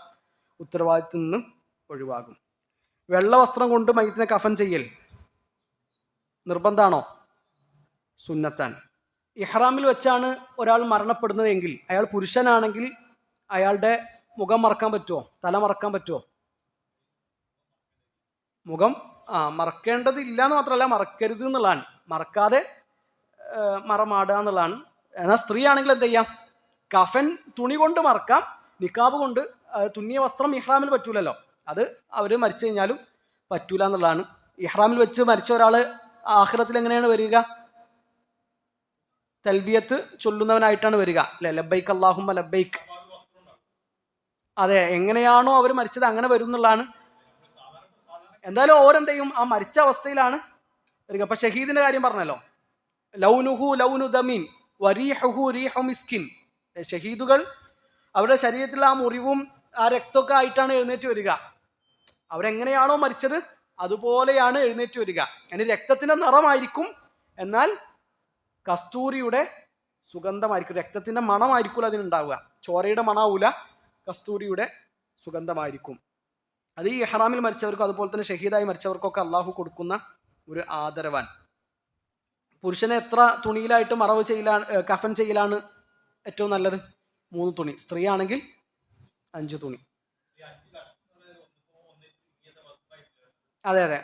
ഉത്തരവാദിത്തത്തിൽ നിന്നും ഒഴിവാകും. വെള്ള വസ്ത്രം കൊണ്ട് മയ്യത്തിനെ കഫൻ ചെയ്യൽ നിർബന്ധമാണോ? സുന്നത്താൻ. ഇഹ്റാമിൽ വെച്ചാണ് ഒരാൾ മരണപ്പെടുന്നത് എങ്കിൽ, അയാൾ പുരുഷനാണെങ്കിൽ അയാളുടെ മുഖം മറക്കാൻ പറ്റുമോ? തല മറക്കാൻ പറ്റുമോ? മുഖം മറക്കേണ്ടതില്ല എന്ന് മാത്രമല്ല, മറക്കരുത് എന്നുള്ളതാണ്. മറക്കാതെ മറമാടുക എന്നുള്ളതാണ്. എന്നാൽ സ്ത്രീ ആണെങ്കിൽ എന്ത് ചെയ്യാം? കഫൻ തുണി കൊണ്ട് മറക്കാം, നിക്കാബ് കൊണ്ട് തുന്നിയ വസ്ത്രം ഇഹ്റാമിൽ പറ്റൂലല്ലോ, അത് അവർ മരിച്ചു കഴിഞ്ഞാലും പറ്റൂല എന്നുള്ളതാണ്. ഇഹ്റാമിൽ വെച്ച് മരിച്ച ഒരാൾ ആഖിറത്തിൽ എങ്ങനെയാണ് വരിക? തൽബിയത്ത് ചൊല്ലുന്നവനായിട്ടാണ് വരിക അല്ലെ, ലബ്ബൈക്ക് അല്ലാഹുമ്മ ലബ്ബൈക്ക്. അതെ, എങ്ങനെയാണോ അവർ മരിച്ചത് അങ്ങനെ വരും എന്നുള്ളതാണ്. എന്തായാലും ഓരെന്ത് ചെയ്യും? ആ മരിച്ച അവസ്ഥയിലാണ് വരിക. അപ്പൊ ഷഹീദിന്റെ കാര്യം പറഞ്ഞല്ലോ, ലൗനുഹു ലൗനു ദമീൻ വരീഹുഹു റീഹു മിസ്കിൻ. ഷഹീദുകൾ അവരുടെ ശരീരത്തിൽ ആ മുറിവും ആ രക്തമൊക്കെ ആയിട്ടാണ് എഴുന്നേറ്റ് വരിക. അവരെങ്ങനെയാണോ മരിച്ചത് അതുപോലെയാണ് എഴുന്നേറ്റ് വരിക. അതിന് രക്തത്തിന്റെ നിറമായിരിക്കും, എന്നാൽ കസ്തൂരിയുടെ സുഗന്ധമായിരിക്കും. രക്തത്തിന്റെ മണമായിരിക്കും അതിനുണ്ടാവുക, ചോരയുടെ മണാവൂല, കസ്തൂരിയുടെ സുഗന്ധമായിരിക്കും. അത് ഈ ഇഹ്റാമിൽ മരിച്ചവർക്കും അതുപോലെ തന്നെ ഷഹീദായി മരിച്ചവർക്കൊക്കെ അള്ളാഹു കൊടുക്കുന്ന ഒരു ആദരവാൻ. പുരുഷനെ എത്ര തുണിയിലായിട്ട് മറവ് ചെയ്യലാണ്, കഫൻ ചെയ്യലാണ് ഏറ്റവും നല്ലത്? 3 തുണി. സ്ത്രീ ആണെങ്കിൽ 5 തുണി. അതെ അതെ,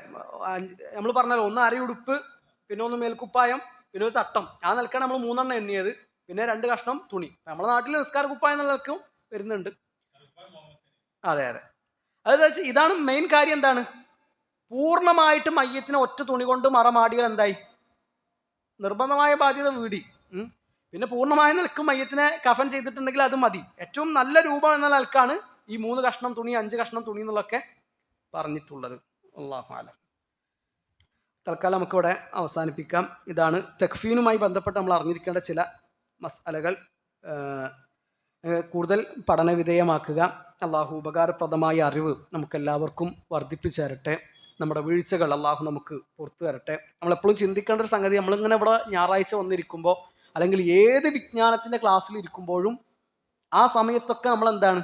നമ്മൾ പറഞ്ഞല്ലോ, ഒന്ന് അരയുടുപ്പ്, പിന്നെ ഒന്ന് മേൽക്കുപ്പായം, പിന്നെ ഒരു തട്ടം. ആ നിലക്കാണ് നമ്മൾ 3 എണ്ണം എണ്ണിയത്. പിന്നെ 2 കഷ്ണം തുണി. നമ്മുടെ നാട്ടിൽ നിസ്കാര കുപ്പായം എന്ന നിലക്കും വരുന്നുണ്ട്. അതെ അതെ, അത് വെച്ച് ഇതാണ് മെയിൻ കാര്യം. എന്താണ്? പൂർണ്ണമായിട്ട് മയ്യത്തിനെ ഒറ്റ തുണി കൊണ്ട് മറമാടിയാൽ എന്തായി? നിർബന്ധമായ ബാധ്യത വീടി. പിന്നെ പൂർണ്ണമായ നിലക്കും മയ്യത്തിനെ കഫൻ ചെയ്തിട്ടുണ്ടെങ്കിൽ അത് മതി. ഏറ്റവും നല്ല രൂപം എന്ന നിലക്കാണ് ഈ 3 കഷ്ണം തുണി, 5 കഷ്ണം തുണി എന്നുള്ളതൊക്കെ പറഞ്ഞിട്ടുള്ളത്. അല്ലാഹു അലം. തൽക്കാലം നമുക്കിവിടെ അവസാനിപ്പിക്കാം. ഇതാണ് തക്ഫീനുമായി ബന്ധപ്പെട്ട് നമ്മൾ അറിഞ്ഞിരിക്കേണ്ട ചില മസ്അലകൾ. കൂടുതൽ പഠനവിധേയമാക്കുക. അള്ളാഹു ഉപകാരപ്രദമായ അറിവ് നമുക്കെല്ലാവർക്കും വർദ്ധിപ്പിച്ചു തരട്ടെ. നമ്മുടെ വീഴ്ചകൾ അള്ളാഹു നമുക്ക് പുറത്തു തരട്ടെ. നമ്മളെപ്പോഴും ചിന്തിക്കേണ്ട ഒരു സംഗതി, നമ്മളിങ്ങനെ ഇവിടെ ഞായറാഴ്ച വന്നിരിക്കുമ്പോൾ അല്ലെങ്കിൽ ഏത് വിജ്ഞാനത്തിൻ്റെ ക്ലാസ്സിൽ ഇരിക്കുമ്പോഴും ആ സമയത്തൊക്കെ നമ്മളെന്താണ്?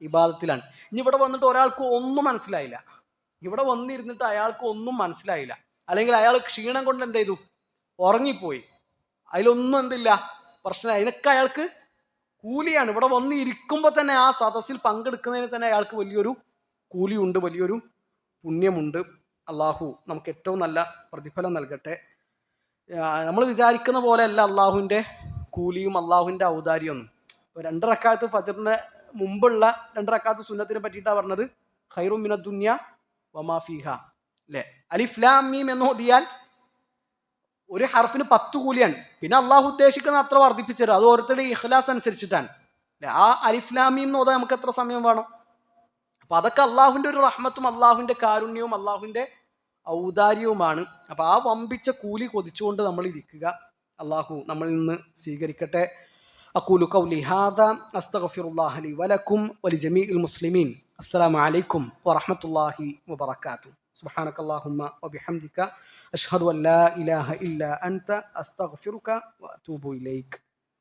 ഇബാദത്തിലാണ്. ഇനി ഇവിടെ വന്നിട്ട് ഒരാൾക്ക് ഒന്നും മനസ്സിലായില്ല, ഇവിടെ വന്നിരുന്നിട്ട് അയാൾക്ക് ഒന്നും മനസ്സിലായില്ല, അല്ലെങ്കിൽ അയാൾ ക്ഷീണം കൊണ്ട് എന്ത് ചെയ്തു? ഉറങ്ങിപ്പോയി, അതിലൊന്നും എന്തില്ല, പ്രശ്നം. അതിനൊക്കെ അയാൾക്ക് കൂലിയാണ്. ഇവിടെ വന്ന് ഇരിക്കുമ്പോൾ തന്നെ ആ സദസ്സിൽ പങ്കെടുക്കുന്നതിന് തന്നെ അയാൾക്ക് വലിയൊരു കൂലിയുണ്ട്, വലിയൊരു പുണ്യമുണ്ട്. അള്ളാഹു നമുക്ക് ഏറ്റവും നല്ല പ്രതിഫലം നൽകട്ടെ. നമ്മൾ വിചാരിക്കുന്ന പോലെയല്ല അള്ളാഹുവിൻ്റെ കൂലിയും അള്ളാഹുവിൻ്റെ ഔദാര്യമൊന്നും. ഇപ്പോൾ 2 റക്അത്ത് ഫജ്റിൻ്റെ മുമ്പുള്ള 2 റക്അത്ത് സുന്നത്തിനെ പറ്റിയിട്ടാണ് പറഞ്ഞത്. ഖൈറും മിനദ് ദുനിയ വമാ ഫീഹ അല്ലേ. അലിഫ് ലാം മീം എന്ന് ഓതിയാൽ ഒരു ഹർഫിന് 10 കൂലിയാണ്. പിന്നെ അള്ളാഹു ഉദ്ദേശിക്കുന്ന അത്ര വർദ്ധിപ്പിച്ചു തരും. അത് ഓരോരുത്തരുടെ ഇഖ്ലാസ് അനുസരിച്ചിട്ടാണ് അല്ലേ. ആ അലിഫ് ലാം മീം എന്ന് ഓതാൻ നമുക്ക് എത്ര സമയം വേണം? അപ്പം അതൊക്കെ അള്ളാഹുവിൻ്റെ ഒരു റഹ്മത്തും അള്ളാഹുവിൻ്റെ കാരുണ്യവും അള്ളാഹുവിൻ്റെ ഔദാര്യവുമാണ്. അപ്പം ആ വമ്പിച്ച കൂലി കൊതിച്ചുകൊണ്ട് നമ്മൾ ഇരിക്കുക. അള്ളാഹു നമ്മളിൽ നിന്ന് സ്വീകരിക്കട്ടെ. അഖൂലു ഖൗലി ഹാദാ അസ്തഗ്ഫിറുല്ലാഹ ലി വലക്കും വലിജമീഇൽ മുസ്ലിമീൻ. അസ്സലാമു അലൈക്കും വറഹ്മത്തുള്ളാഹി വബറകാതുഹു. സുബ്ഹാനകല്ലാഹുമ്മ വബിഹംദിക അഷ്ഹദു അൻ ലാ ഇലാഹ ഇല്ലാ അൻത അസ്തഗ്ഫിറുക വഅതൂബു ഇലൈക്.